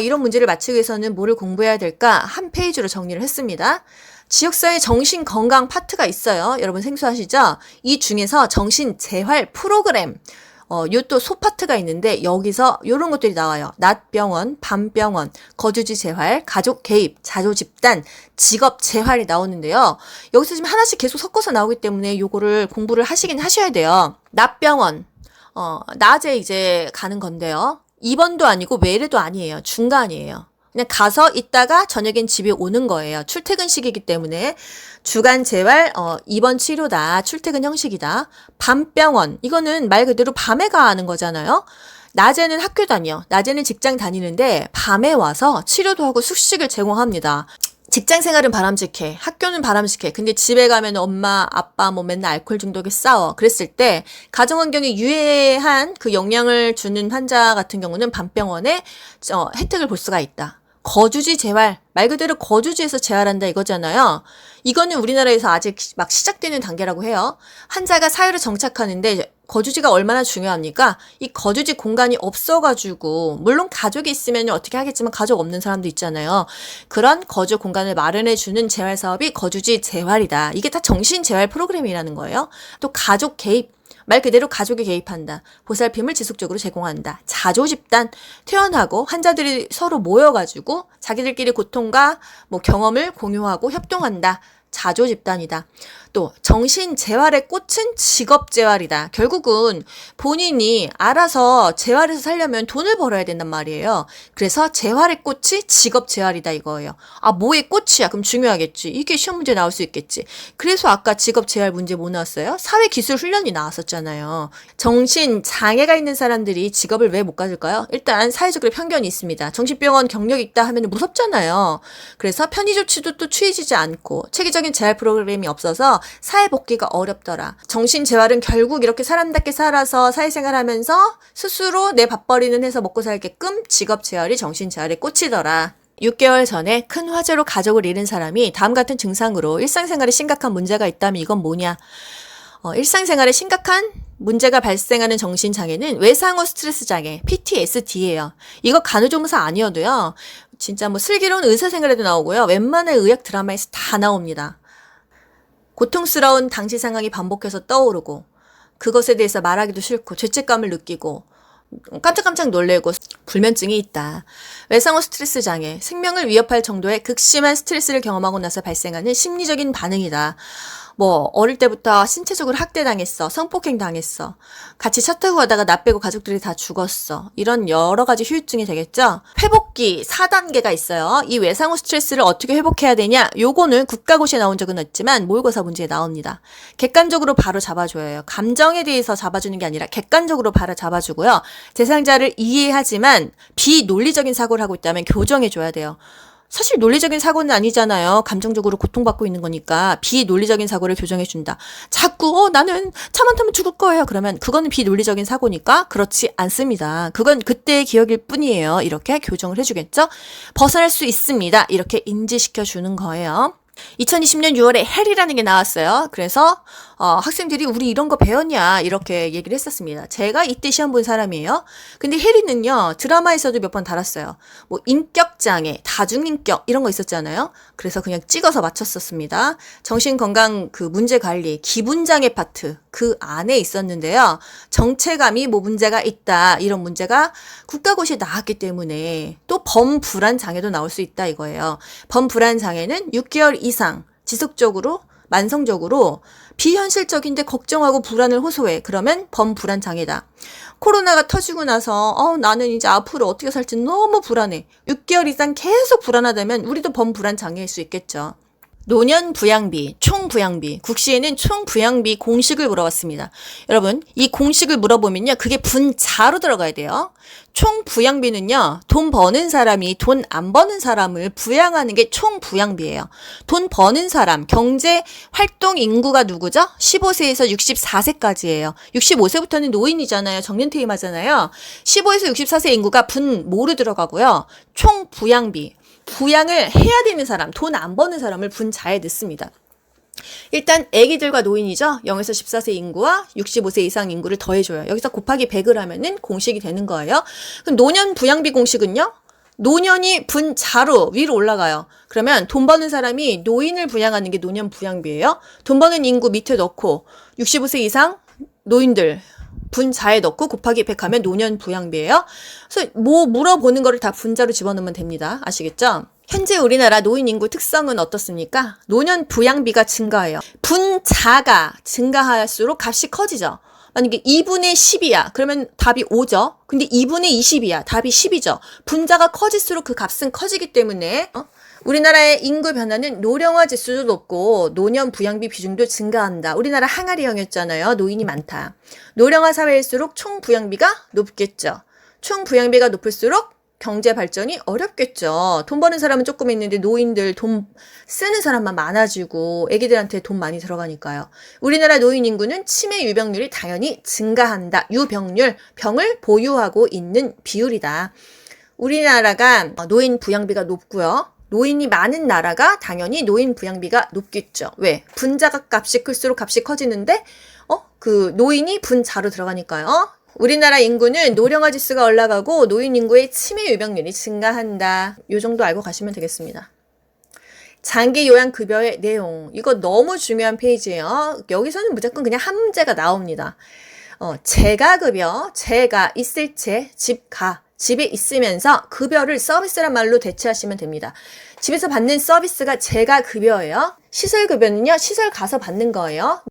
이런 문제를 맞추기 위해서는 뭐를 공부해야 될까? 한 페이지로 정리를 했습니다. 지역사회 정신건강 파트가 있어요. 여러분 생소하시죠? 이 중에서 정신재활 프로그램 요 또 소파트가 있는데 여기서 요런 것들이 나와요. 낮병원, 밤병원, 거주지 재활, 가족 개입, 자조 집단, 직업 재활이 나오는데요. 여기서 지금 하나씩 계속 섞어서 나오기 때문에 요거를 공부를 하시긴 하셔야 돼요. 낮병원, 낮에 이제 가는 건데요. 입원도 아니고 외래도 아니에요. 중간이에요. 그냥 가서 있다가 저녁엔 집에 오는 거예요. 출퇴근 시기이기 때문에 주간 재활 입원 치료다. 출퇴근 형식이다. 밤병원 이거는 말 그대로 밤에 가는 거잖아요. 낮에는 학교 다녀. 낮에는 직장 다니는데 밤에 와서 치료도 하고 숙식을 제공합니다. 직장 생활은 바람직해. 학교는 바람직해. 근데 집에 가면 엄마, 아빠 맨날 알코올 중독에 싸워. 그랬을 때 가정 환경에 유해한 그 영향을 주는 환자 같은 경우는 밤병원에 혜택을 볼 수가 있다. 거주지 재활, 말 그대로 거주지에서 재활한다 이거잖아요. 이거는 우리나라에서 아직 막 시작되는 단계라고 해요. 환자가 사회로 정착하는데 거주지가 얼마나 중요합니까? 이 거주지 공간이 없어가지고, 물론 가족이 있으면 어떻게 하겠지만 가족 없는 사람도 있잖아요. 그런 거주 공간을 마련해주는 재활 사업이 거주지 재활이다. 이게 다 정신재활 프로그램이라는 거예요. 또 가족 개입. 말 그대로 가족이 개입한다. 보살핌을 지속적으로 제공한다. 자조 집단, 퇴원하고 환자들이 서로 모여가지고 자기들끼리 고통과 경험을 공유하고 협동한다. 자조 집단이다. 또 정신재활의 꽃은 직업재활이다. 결국은 본인이 알아서 재활해서 살려면 돈을 벌어야 된단 말이에요. 그래서 재활의 꽃이 직업재활이다 이거예요. 뭐의 꽃이야? 그럼 중요하겠지. 이게 시험 문제 나올 수 있겠지. 그래서 아까 직업재활 문제 뭐 나왔어요? 사회기술훈련이 나왔었잖아요. 정신장애가 있는 사람들이 직업을 왜 못 가질까요? 일단 사회적으로 편견이 있습니다. 정신병원 경력이 있다 하면 무섭잖아요. 그래서 편의조치도 또 취해지지 않고 체계적인 재활 프로그램이 없어서 사회복귀가 어렵더라. 정신재활은 결국 이렇게 사람답게 살아서 사회생활하면서 스스로 내 밥벌이는 해서 먹고 살게끔 직업재활이 정신재활의 꽃이더라. 6개월 전에 큰 화재로 가족을 잃은 사람이 다음 같은 증상으로 일상생활에 심각한 문제가 있다면 이건 뭐냐? 일상생활에 심각한 문제가 발생하는 정신장애는 외상후 스트레스 장애, PTSD예요. 이거 간호조무사 아니어도요. 진짜 슬기로운 의사생활에도 나오고요. 웬만한 의학 드라마에서 다 나옵니다. 고통스러운 당시 상황이 반복해서 떠오르고 그것에 대해서 말하기도 싫고 죄책감을 느끼고 깜짝깜짝 놀래고 불면증이 있다. 외상후 스트레스 장애, 생명을 위협할 정도의 극심한 스트레스를 경험하고 나서 발생하는 심리적인 반응이다. 뭐 어릴 때부터 신체적으로 학대당했어, 성폭행 당했어, 같이 차 타고 가다가 나 빼고 가족들이 다 죽었어, 이런 여러 가지 후유증이 되겠죠. 회복기 4단계가 있어요. 이 외상후 스트레스를 어떻게 회복해야 되냐, 요거는 국가고시에 나온 적은 없지만 모의고사 문제에 나옵니다. 객관적으로 바로 잡아줘야 해요. 감정에 대해서 잡아주는 게 아니라 객관적으로 바로 잡아주고요. 대상자를 이해하지만 비논리적인 사고를 하고 있다면 교정해줘야 돼요. 사실 논리적인 사고는 아니잖아요. 감정적으로 고통받고 있는 거니까 비논리적인 사고를 교정해준다. 자꾸 나는 차만 타면 죽을 거예요. 그러면 그거는 비논리적인 사고니까 그렇지 않습니다. 그건 그때의 기억일 뿐이에요. 이렇게 교정을 해주겠죠. 벗어날 수 있습니다. 이렇게 인지시켜주는 거예요. 2020년 6월에 헬이라는 게 나왔어요. 그래서 학생들이 우리 이런 거 배웠냐 이렇게 얘기를 했었습니다. 제가 이때 시험 본 사람이에요. 근데 헬이는요, 드라마에서도 몇 번 다뤘어요. 뭐 인격장애, 다중인격 이런 거 있었잖아요. 그래서 그냥 찍어서 맞췄었습니다. 정신건강 그 문제관리, 기분장애 파트 그 안에 있었는데요. 정체감이 뭐 문제가 있다, 이런 문제가 국가고시에 나왔기 때문에 또 범불안 장애도 나올 수 있다 이거예요. 범불안 장애는 6개월 이상 지속적으로 만성적으로 비현실적인데 걱정하고 불안을 호소해. 그러면 범불안 장애다. 코로나가 터지고 나서 나는 이제 앞으로 어떻게 살지 너무 불안해. 6개월 이상 계속 불안하다면 우리도 범불안 장애일 수 있겠죠. 노년 부양비, 총 부양비. 국시에는 총 부양비 공식을 물어봤습니다. 여러분, 이 공식을 물어보면요, 그게 분자로 들어가야 돼요. 총 부양비는요, 돈 버는 사람이 돈 안 버는 사람을 부양하는 게 총 부양비예요. 돈 버는 사람, 경제 활동 인구가 누구죠? 15세에서 64세까지예요. 65세부터는 노인이잖아요. 정년퇴임하잖아요. 15에서 64세 인구가 분모로 들어가고요. 총 부양비. 부양을 해야 되는 사람, 돈 안 버는 사람을 분자에 넣습니다. 일단 아기들과 노인이죠. 0에서 14세 인구와 65세 이상 인구를 더해줘요. 여기서 곱하기 100을 하면은 공식이 되는 거예요. 그럼 노년 부양비 공식은요, 노년이 분자로 위로 올라가요. 그러면 돈 버는 사람이 노인을 부양하는 게 노년 부양비예요. 돈 버는 인구 밑에 넣고 65세 이상 노인들 분자에 넣고 곱하기 100 하면 노년 부양비예요. 그래서 뭐 물어보는 거를 다 분자로 집어넣으면 됩니다. 아시겠죠? 현재 우리나라 노인 인구 특성은 어떻습니까? 노년 부양비가 증가해요. 분자가 증가할수록 값이 커지죠. 만약에 2분의 10이야. 그러면 답이 5죠. 근데 2분의 20이야. 답이 10이죠. 분자가 커질수록 그 값은 커지기 때문에 우리나라의 인구 변화는 노령화 지수도 높고 노년 부양비 비중도 증가한다. 우리나라 항아리형이었잖아요. 노인이 많다. 노령화 사회일수록 총 부양비가 높겠죠. 총 부양비가 높을수록 경제 발전이 어렵겠죠. 돈 버는 사람은 조금 있는데 노인들 돈 쓰는 사람만 많아지고 애기들한테 돈 많이 들어가니까요. 우리나라 노인 인구는 치매 유병률이 당연히 증가한다. 유병률, 병을 보유하고 있는 비율이다. 우리나라가 노인 부양비가 높고요. 노인이 많은 나라가 당연히 노인 부양비가 높겠죠. 왜? 분자가 값이 클수록 값이 커지는데 그 노인이 분자로 들어가니까요. 우리나라 인구는 노령화 지수가 올라가고 노인 인구의 치매 유병률이 증가한다. 요 정도 알고 가시면 되겠습니다. 장기 요양급여의 내용. 이거 너무 중요한 페이지예요. 여기서는 무조건 그냥 한 문제가 나옵니다. 재가급여, 재가 있을 채 집가. 집에 있으면서 급여를 서비스란 말로 대체하시면 됩니다. 집에서 받는 서비스가 재가급여예요. 시설급여는요, 시설 가서 받는 거예요.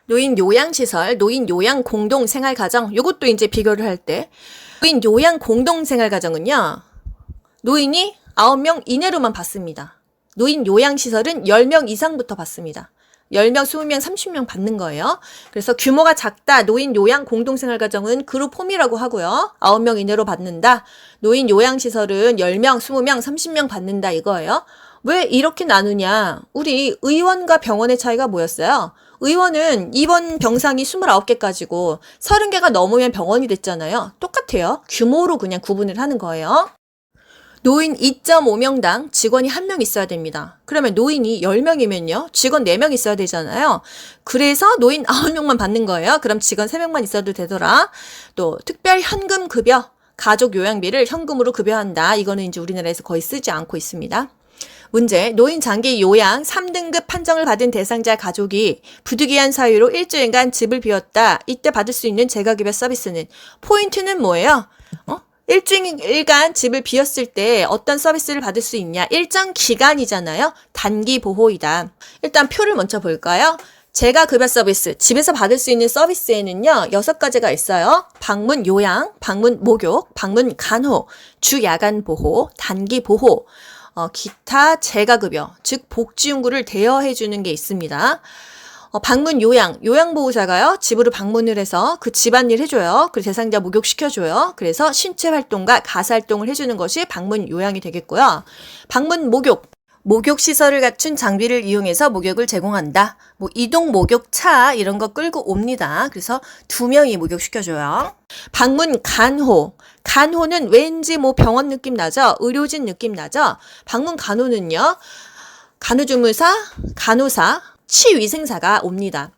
노인 요양시설, 노인 요양 공동생활가정, 요것도 이제 비교를 할 때, 노인 요양 공동생활가정은요, 노인이 9명 이내로만 받습니다. 노인 요양시설은 10명 이상부터 받습니다. 10명, 20명, 30명 받는 거예요. 그래서 규모가 작다. 노인 요양 공동생활가정은 그룹 홈이라고 하고요. 9명 이내로 받는다. 노인 요양시설은 10명, 20명, 30명 받는다 이거예요. 왜 이렇게 나누냐? 우리 의원과 병원의 차이가 뭐였어요? 의원은 입원 병상이 29개까지고 30개가 넘으면 병원이 됐잖아요. 똑같아요. 규모로 그냥 구분을 하는 거예요. 노인 2.5명당 직원이 1명 있어야 됩니다. 그러면 노인이 10명이면요. 직원 4명 있어야 되잖아요. 그래서 노인 9명만 받는 거예요. 그럼 직원 3명만 있어도 되더라. 또 특별 현금 급여, 가족 요양비를 현금으로 급여한다. 이거는 이제 우리나라에서 거의 쓰지 않고 있습니다. 문제, 노인 장기 요양 3등급 판정을 받은 대상자 가족이 부득이한 사유로 일주일간 집을 비웠다. 이때 받을 수 있는 재가급여 서비스는, 포인트는 뭐예요? 일주일간 집을 비웠을 때 어떤 서비스를 받을 수 있냐? 일정 기간이잖아요. 단기 보호이다. 일단 표를 먼저 볼까요? 제가 급여 서비스, 집에서 받을 수 있는 서비스에는요, 6가지가 있어요. 방문 요양, 방문 목욕, 방문 간호, 주 야간 보호, 단기 보호, 기타 재가급여, 즉 복지용구를 대여해주는 게 있습니다. 방문 요양보호사가요, 집으로 방문을 해서 그 집안일 해줘요. 그리고 대상자 목욕시켜줘요. 그래서 신체 활동과 가사 활동을 해주는 것이 방문 요양이 되겠고요. 방문 목욕시설을 갖춘 장비를 이용해서 목욕을 제공한다. 뭐 이동 목욕차 이런 거 끌고 옵니다. 그래서 2명이 목욕시켜줘요. 방문 간호는 왠지 뭐 병원 느낌 나죠? 의료진 느낌 나죠? 방문 간호는요, 간호조무사, 간호사, 치위생사가 옵니다.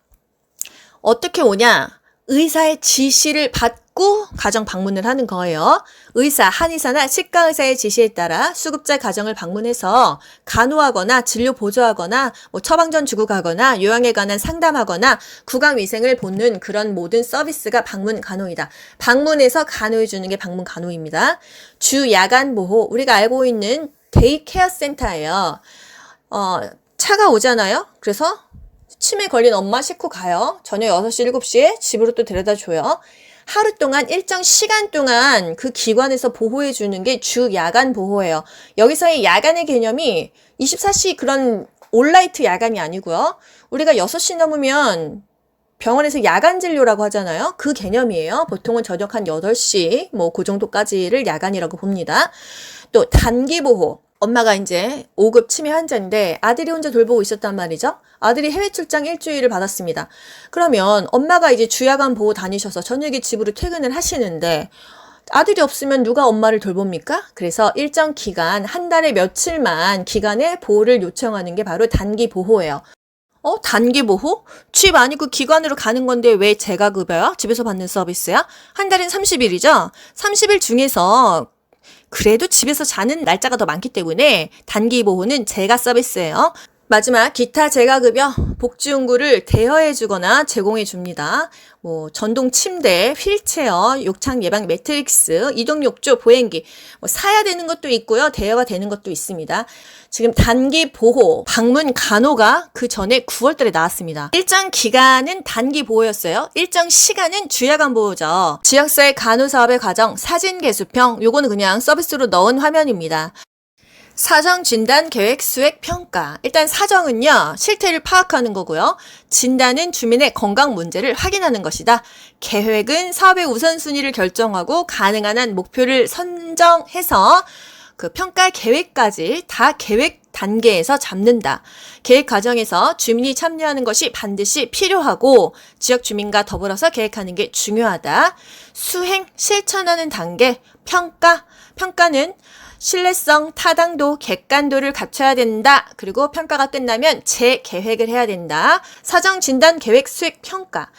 어떻게 오냐? 의사의 지시를 받고 가정 방문을 하는 거예요. 한의사나 치과의사의 지시에 따라 수급자 가정을 방문해서 간호하거나 진료 보조하거나 뭐 처방전 주고 가거나 요양에 관한 상담하거나 구강위생을 보는 그런 모든 서비스가 방문 간호이다. 방문해서 간호해 주는 게 방문 간호입니다. 주 야간 보호, 우리가 알고 있는 데이케어 센터예요. 차가 오잖아요. 그래서 치매 걸린 엄마 싣고 가요. 저녁 6시, 7시에 집으로 또 데려다 줘요. 하루 동안 일정 시간 동안 그 기관에서 보호해 주는 게 주 야간 보호예요. 여기서의 야간의 개념이 24시 그런 온라이트 야간이 아니고요. 우리가 6시 넘으면 병원에서 야간 진료라고 하잖아요. 그 개념이에요. 보통은 저녁 한 8시 뭐 그 정도까지를 야간이라고 봅니다. 또 단기 보호. 엄마가 이제 5급 치매 환자인데 아들이 혼자 돌보고 있었단 말이죠. 아들이 해외 출장 일주일을 받았습니다. 그러면 엄마가 이제 주야간 보호 다니셔서 저녁에 집으로 퇴근을 하시는데 아들이 없으면 누가 엄마를 돌봅니까? 그래서 일정 기간, 한 달에 며칠만 기간에 보호를 요청하는 게 바로 단기 보호예요. 단기 보호? 집 아니고 기관으로 가는 건데 왜 재가급여야? 집에서 받는 서비스야? 한 달엔 30일이죠? 30일 중에서 그래도 집에서 자는 날짜가 더 많기 때문에 단기 보호는 재가 서비스예요. 마지막 기타 재가급여, 복지용구를 대여해 주거나 제공해 줍니다. 뭐 전동 침대, 휠체어, 욕창 예방 매트릭스, 이동 욕조, 보행기 뭐 사야 되는 것도 있고요. 대여가 되는 것도 있습니다. 지금 단기 보호, 방문 간호가 그 전에 9월달에 나왔습니다. 일정 기간은 단기 보호였어요. 일정 시간은 주야간 보호죠. 지역사회 간호사업의 과정, 사진 개수평, 요거는 그냥 서비스로 넣은 화면입니다. 사정, 진단, 계획, 수액, 평가. 일단 사정은요, 실태를 파악하는 거고요. 진단은 주민의 건강 문제를 확인하는 것이다. 계획은 사업의 우선순위를 결정하고 가능한 한 목표를 선정해서 그 평가 계획까지 다 계획 단계에서 잡는다. 계획 과정에서 주민이 참여하는 것이 반드시 필요하고 지역 주민과 더불어서 계획하는 게 중요하다. 수행, 실천하는 단계, 평가는 신뢰성, 타당도, 객관도를 갖춰야 된다. 그리고 평가가 끝나면 재계획을 해야 된다. 사정, 진단, 계획, 수액, 평가.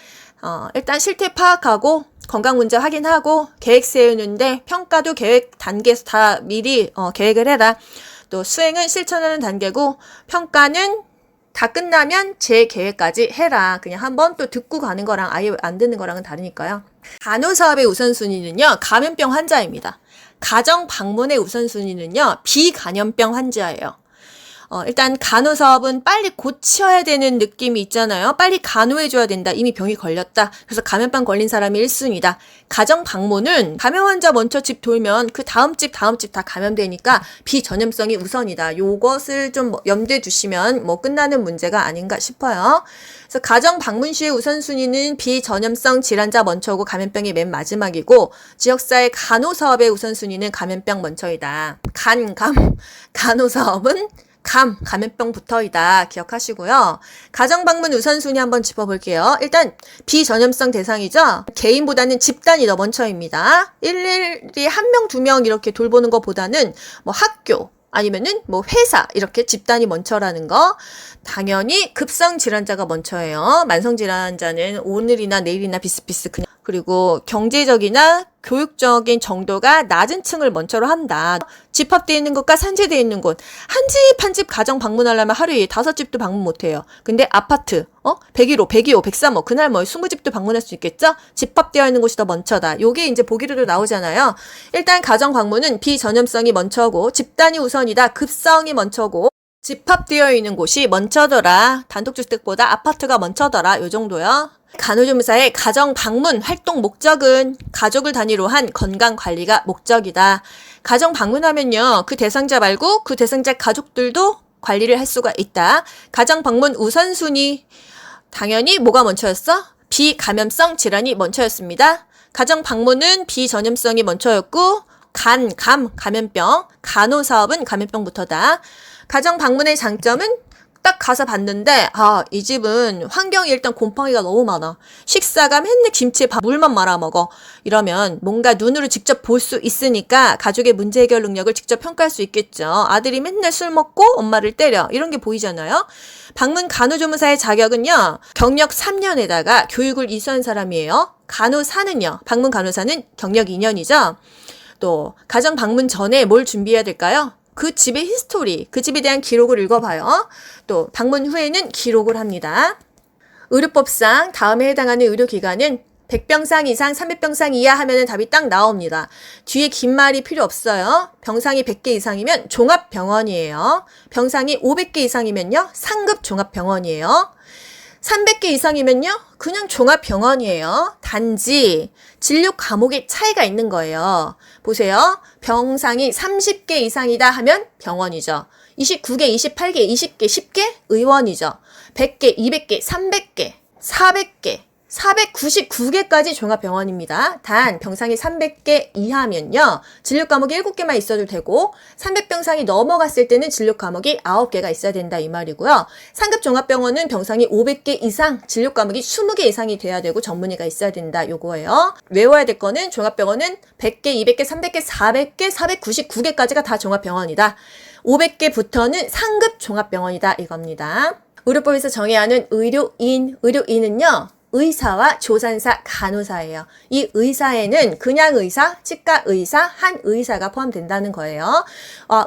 일단 실태 파악하고 건강 문제 확인하고 계획 세우는데 평가도 계획 단계에서 다 미리 계획을 해라. 또 수행은 실천하는 단계고 평가는 다 끝나면 재계획까지 해라. 그냥 한번 또 듣고 가는 거랑 아예 안 듣는 거랑은 다르니까요. 간호사업의 우선순위는요, 감염병 환자입니다. 가정 방문의 우선순위는요, 비감염병 환자예요. 일단 간호사업은 빨리 고쳐야 되는 느낌이 있잖아요. 빨리 간호해줘야 된다. 이미 병이 걸렸다. 그래서 감염병 걸린 사람이 1순위다. 가정 방문은 감염 환자 먼저 집 돌면 그 다음 집 다 감염되니까 비전염성이 우선이다. 요것을 좀 염두에 두시면 뭐 끝나는 문제가 아닌가 싶어요. 그래서 가정 방문 시의 우선순위는 비전염성 질환자 먼저 오고 감염병이 맨 마지막이고 지역사회 간호사업의 우선순위는 감염병 먼저이다. 간호사업은 감염병부터이다. 기억하시고요. 가정방문 우선순위 한번 짚어볼게요. 일단 비전염성 대상이죠. 개인보다는 집단이 더 먼저입니다. 일일이 1명, 2명 이렇게 돌보는 것보다는 뭐 학교 아니면은 뭐 회사 이렇게 집단이 먼저라는 거. 당연히 급성 질환자가 먼저예요. 만성 질환자는 오늘이나 내일이나 비슷비슷 그냥. 그리고 경제적이나 교육적인 정도가 낮은 층을 먼저로 한다. 집합되어 있는 곳과 산재되어 있는 곳. 한 집 가정 방문하려면 하루에 5집도 방문 못해요. 근데 아파트, 101호, 102호, 103호, 그날 뭐 20집도 방문할 수 있겠죠? 집합되어 있는 곳이 더 먼저다. 요게 이제 보기로도 나오잖아요. 일단 가정 방문은 비전염성이 먼저고, 집단이 우선이다. 급성이 먼저고, 집합되어 있는 곳이 먼저더라. 단독주택보다 아파트가 먼저더라. 요 정도요. 간호조무사의 가정 방문 활동 목적은 가족을 단위로 한 건강 관리가 목적이다. 가정 방문하면요, 그 대상자 말고 그 대상자 가족들도 관리를 할 수가 있다. 가정 방문 우선순위, 당연히 뭐가 먼저였어? 비감염성 질환이 먼저였습니다. 가정 방문은 비전염성이 먼저였고, 감염병, 간호사업은 감염병부터다. 가정 방문의 장점은 딱 가서 봤는데, 이 집은 환경이 일단 곰팡이가 너무 많아. 식사가 맨날 김치에 물만 말아 먹어. 이러면 뭔가 눈으로 직접 볼 수 있으니까 가족의 문제 해결 능력을 직접 평가할 수 있겠죠. 아들이 맨날 술 먹고 엄마를 때려. 이런 게 보이잖아요. 방문 간호조무사의 자격은요, 경력 3년에다가 교육을 이수한 사람이에요. 간호사는요, 방문 간호사는 경력 2년이죠. 또 가정 방문 전에 뭘 준비해야 될까요? 그 집의 히스토리, 그 집에 대한 기록을 읽어봐요. 또 방문 후에는 기록을 합니다. 의료법상 다음에 해당하는 의료기관은 100병상 이상 300병상 이하 하면은 답이 딱 나옵니다. 뒤에 긴 말이 필요 없어요. 병상이 100개 이상이면 종합병원이에요. 병상이 500개 이상이면요, 상급 종합병원이에요. 300개 이상이면요, 그냥 종합병원이에요. 단지 진료 과목의 차이가 있는 거예요. 보세요. 병상이 30개 이상이다 하면 병원이죠. 29개, 28개, 20개, 10개 의원이죠. 100개, 200개, 300개, 400개, 499개까지 종합병원입니다. 단 병상이 300개 이하면요, 진료 과목이 7개만 있어도 되고 300병상이 넘어갔을 때는 진료 과목이 9개가 있어야 된다 이 말이고요. 상급 종합병원은 병상이 500개 이상, 진료 과목이 20개 이상이 돼야 되고 전문의가 있어야 된다 요거예요. 외워야 될 거는 종합병원은 100개, 200개, 300개, 400개, 499개까지가 다 종합병원이다. 500개부터는 상급 종합병원이다 이겁니다. 의료법에서 정해야 하는 의료인은요, 의사와 조산사, 간호사예요. 이 의사에는 그냥 의사, 치과 의사, 한 의사가 포함된다는 거예요.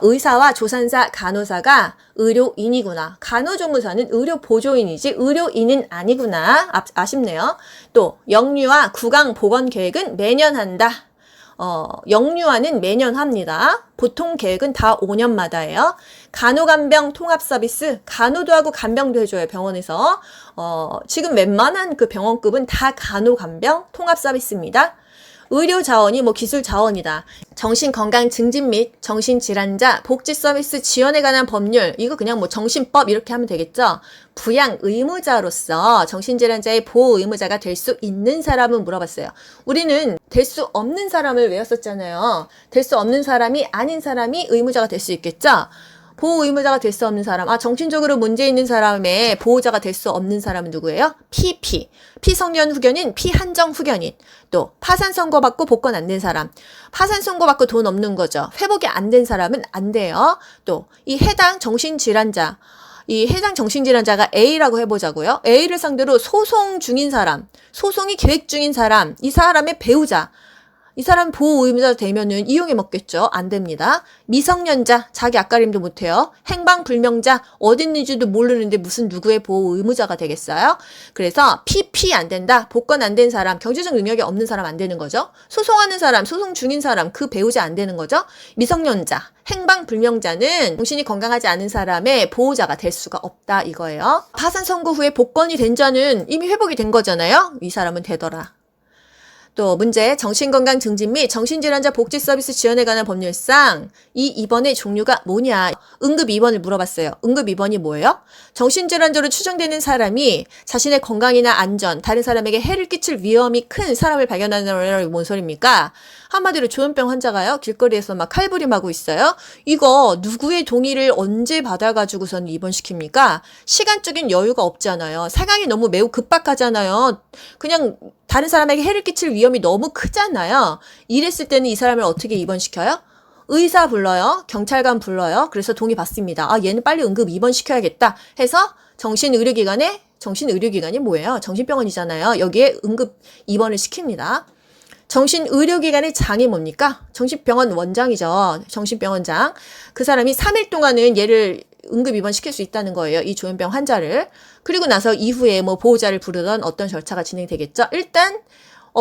의사와 조산사, 간호사가 의료인이구나. 간호조무사는 의료보조인이지 의료인은 아니구나. 아쉽네요. 또 영유아 구강 보건 계획은 매년 한다. 영유아는 매년 합니다. 보통 계획은 다 5년마다예요. 간호간병 통합 서비스, 간호도 하고 간병도 해줘요, 병원에서. 지금 웬만한 그 병원급은 다 간호간병 통합 서비스입니다. 의료 자원이 기술 자원이다. 정신건강 증진 및 정신질환자 복지 서비스 지원에 관한 법률, 이거 그냥 정신법 이렇게 하면 되겠죠. 부양 의무자로서 정신질환자의 보호 의무자가 될 수 있는 사람은 물어봤어요. 우리는 될 수 없는 사람을 외웠었잖아요. 될 수 없는 사람이 아닌 사람이 의무자가 될 수 있겠죠. 보호 의무자가 될 수 없는 사람, 정신적으로 문제 있는 사람의 보호자가 될 수 없는 사람은 누구예요? 피성년 후견인, 피한정 후견인. 또 파산 선고받고 복권 안 된 사람, 파산 선고받고 돈 없는 거죠. 회복이 안 된 사람은 안 돼요. 또 이 해당 정신질환자가 A라고 해보자고요. A를 상대로 소송 중인 사람, 소송이 계획 중인 사람, 이 사람의 배우자, 이 사람 보호 의무자 되면은 이용해 먹겠죠. 안 됩니다. 미성년자, 자기 앞가림도 못해요. 행방불명자, 어디 있는지도 모르는데 무슨 누구의 보호 의무자가 되겠어요? 그래서 PP 안 된다. 복권 안 된 사람, 경제적 능력이 없는 사람 안 되는 거죠. 소송하는 사람, 소송 중인 사람, 그 배우자 안 되는 거죠. 미성년자, 행방불명자는 정신이 건강하지 않은 사람의 보호자가 될 수가 없다 이거예요. 파산 선고 후에 복권이 된 자는 이미 회복이 된 거잖아요. 이 사람은 되더라. 또 문제, 정신건강 증진 및 정신질환자 복지 서비스 지원에 관한 법률상 이 입원의 종류가 뭐냐. 응급 입원을 물어봤어요. 응급 입원이 뭐예요? 정신질환자로 추정되는 사람이 자신의 건강이나 안전, 다른 사람에게 해를 끼칠 위험이 큰 사람을 발견하는 뭔 소리입니까? 한마디로 조현병 환자가요, 길거리에서 막 칼부림하고 있어요. 이거 누구의 동의를 언제 받아가지고선 입원시킵니까? 시간적인 여유가 없잖아요. 상황이 너무 매우 급박하잖아요. 그냥 다른 사람에게 해를 끼칠 위험이 너무 크잖아요. 이랬을 때는 이 사람을 어떻게 입원시켜요? 의사 불러요. 경찰관 불러요. 그래서 동의 받습니다. 얘는 빨리 응급 입원시켜야겠다 해서 정신의료기관이 뭐예요? 정신병원이잖아요. 여기에 응급 입원을 시킵니다. 정신의료기관의 장이 뭡니까? 정신병원 원장이죠. 정신병원장. 그 사람이 3일 동안은 얘를 응급 입원시킬 수 있다는 거예요. 이 조현병 환자를. 그리고 나서 이후에 보호자를 부르던 어떤 절차가 진행되겠죠. 일단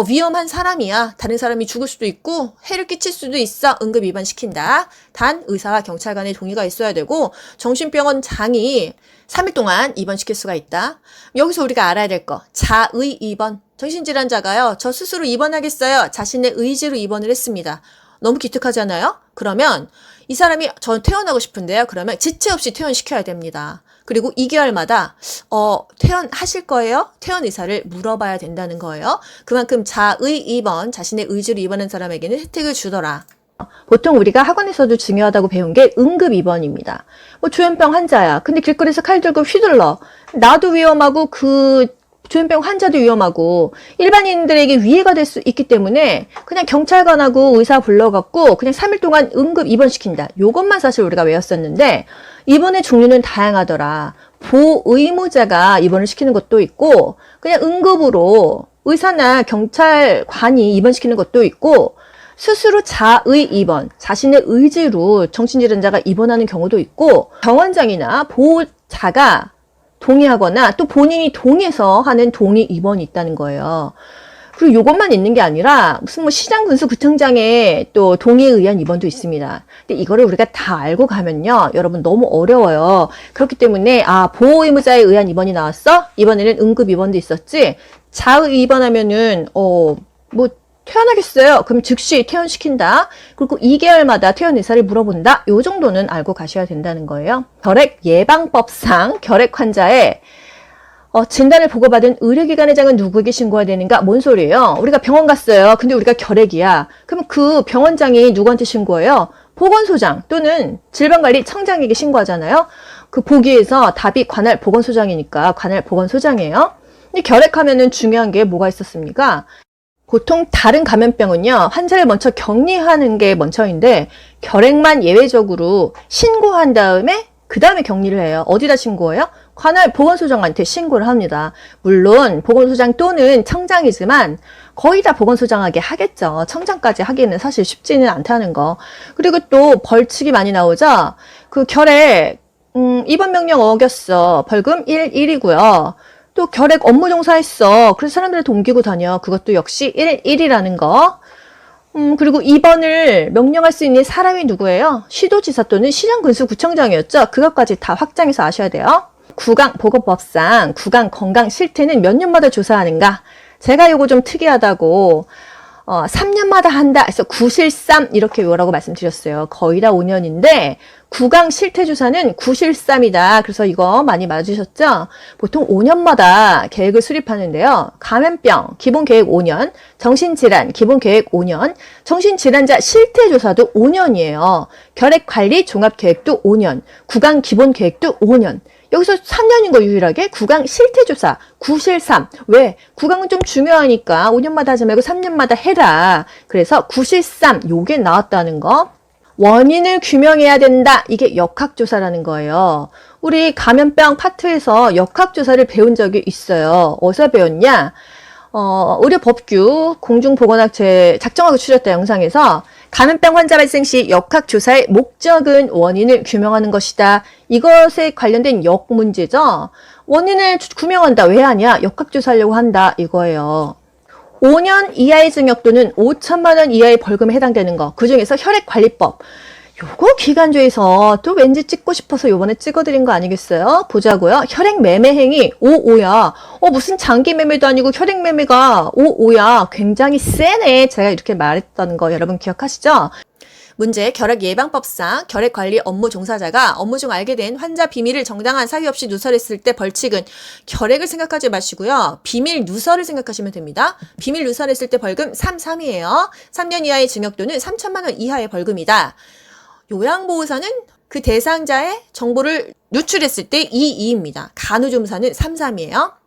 위험한 사람이야. 다른 사람이 죽을 수도 있고 해를 끼칠 수도 있어. 응급 입원시킨다. 단 의사와 경찰 간의 동의가 있어야 되고 정신병원장이 3일 동안 입원시킬 수가 있다. 여기서 우리가 알아야 될 거. 자의 입원. 정신질환자가요. 저 스스로 입원하겠어요. 자신의 의지로 입원을 했습니다. 너무 기특하잖아요? 그러면 이 사람이 전 퇴원하고 싶은데요. 그러면 지체 없이 퇴원시켜야 됩니다. 그리고 2개월마다 퇴원하실 거예요? 퇴원 의사를 물어봐야 된다는 거예요. 그만큼 자의 입원, 자신의 의지로 입원한 사람에게는 혜택을 주더라. 보통 우리가 학원에서도 중요하다고 배운 게 응급 입원입니다. 뭐 조현병 환자야. 근데 길거리에서 칼 들고 휘둘러. 나도 위험하고 그 조현병 환자도 위험하고 일반인들에게 위해가 될 수 있기 때문에 그냥 경찰관하고 의사 불러갖고 그냥 3일 동안 응급 입원시킨다. 요것만 사실 우리가 외웠었는데 입원의 종류는 다양하더라. 보의무자가 입원을 시키는 것도 있고 그냥 응급으로 의사나 경찰관이 입원시키는 것도 있고 스스로 자의 입원, 자신의 의지로 정신질환자가 입원하는 경우도 있고 병원장이나 보호자가 동의하거나 또 본인이 동의해서 하는 동의 입원이 있다는 거예요. 그리고 요것만 있는 게 아니라 무슨 뭐 시장군수구청장의 또 동의에 의한 입원도 있습니다. 근데 이거를 우리가 다 알고 가면요. 여러분 너무 어려워요. 그렇기 때문에 보호의무자에 의한 입원이 나왔어? 이번에는 응급 입원도 있었지? 자의 입원하면은 뭐 퇴원하겠어요. 그럼 즉시 퇴원시킨다. 그리고 2개월마다 퇴원 의사를 물어본다. 요 정도는 알고 가셔야 된다는 거예요. 결핵 예방법상 결핵 환자의 진단을 보고받은 의료기관의장은 누구에게 신고해야 되는가? 뭔 소리예요? 우리가 병원 갔어요. 근데 우리가 결핵이야. 그럼 그 병원장이 누구한테 신고해요? 보건소장 또는 질병관리청장에게 신고하잖아요. 그 보기에서 답이 관할 보건소장이니까 관할 보건소장이에요. 근데 결핵하면은 중요한 게 뭐가 있었습니까? 보통 다른 감염병은요, 환자를 먼저 격리하는 게 먼저인데, 결핵만 예외적으로 신고한 다음에, 그 다음에 격리를 해요. 어디다 신고해요? 관할 보건소장한테 신고를 합니다. 물론, 보건소장 또는 청장이지만, 거의 다 보건소장하게 하겠죠. 청장까지 하기는 사실 쉽지는 않다는 거. 그리고 또 벌칙이 많이 나오죠? 그 결핵, 입원 명령 어겼어. 벌금 1일이고요. 또 결핵 업무 종사했어. 그래서 사람들을 옮기고 다녀. 그것도 역시 1일이라는 거. 그리고 입원을 명령할 수 있는 사람이 누구예요? 시도지사 또는 시장군수구청장이었죠. 그것까지 다 확장해서 아셔야 돼요. 구강보건법상 구강 건강 실태는 몇 년마다 조사하는가? 제가 요거 좀 특이하다고 3년마다 한다 해서 구실삼 이렇게 외우라고 말씀드렸어요. 거의 다 5년인데 구강 실태조사는 구실삼이다. 그래서 이거 많이 맞으셨죠? 보통 5년마다 계획을 수립하는데요. 감염병 기본계획 5년, 정신질환 기본계획 5년, 정신질환자 실태조사도 5년이에요. 결핵관리 종합계획도 5년, 구강 기본계획도 5년. 여기서 3년인 거 유일하게 구강 실태조사, 구실삼. 왜? 구강은 좀 중요하니까 5년마다 하지 말고 3년마다 해라. 그래서 구실삼 요게 나왔다는 거. 원인을 규명해야 된다. 이게 역학조사라는 거예요. 우리 감염병 파트에서 역학조사를 배운 적이 있어요. 어디서 배웠냐? 의료법규 공중보건학 작정하고 추렸다 영상에서 감염병 환자 발생 시 역학조사의 목적은 원인을 규명하는 것이다. 이것에 관련된 역 문제죠. 원인을 규명한다. 왜 하냐? 역학조사하려고 한다. 이거예요. 5년 이하의 징역 또는 5천만 원 이하의 벌금에 해당되는 거. 그중에서 혈액관리법. 요거 기간조에서 또 왠지 찍고 싶어서 요번에 찍어드린 거 아니겠어요? 보자고요. 혈액매매 행위 5야. 무슨 장기 매매도 아니고 혈액 매매가 5야. 굉장히 세네. 제가 이렇게 말했던 거 여러분 기억하시죠? 문제, 결핵 예방법상 결핵 관리 업무 종사자가 업무 중 알게 된 환자 비밀을 정당한 사유 없이 누설했을 때 벌칙은 결핵을 생각하지 마시고요. 비밀 누설을 생각하시면 됩니다. 비밀 누설했을 때 벌금 3이에요. 3년 이하의 징역 또는 3천만 원 이하의 벌금이다. 요양보호사는 그 대상자의 정보를 누출했을 때 2입니다. 간호조무사는 3이에요.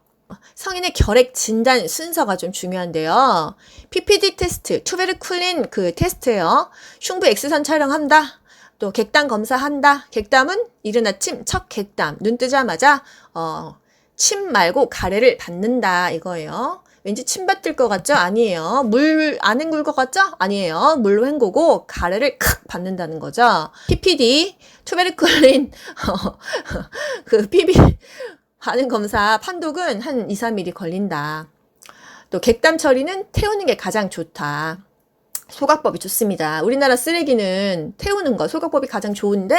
성인의 결핵 진단 순서가 좀 중요한데요. PPD 테스트, 투베르클린 그 테스트예요. 흉부 X선 촬영한다. 또 객담 검사한다. 객담은 이른 아침 첫 객담. 눈 뜨자마자 침 말고 가래를 받는다 이거예요. 왠지 침 받을 것 같죠? 아니에요. 물 안 헹굴 것 같죠? 아니에요. 물로 헹구고 가래를 칵 받는다는 거죠. PPD, 투베르클린 그 PB 하는 검사 판독은 한 2, 3일이 걸린다. 또 객담 처리는 태우는 게 가장 좋다. 소각법이 좋습니다. 우리나라 쓰레기는 태우는 거 소각법이 가장 좋은데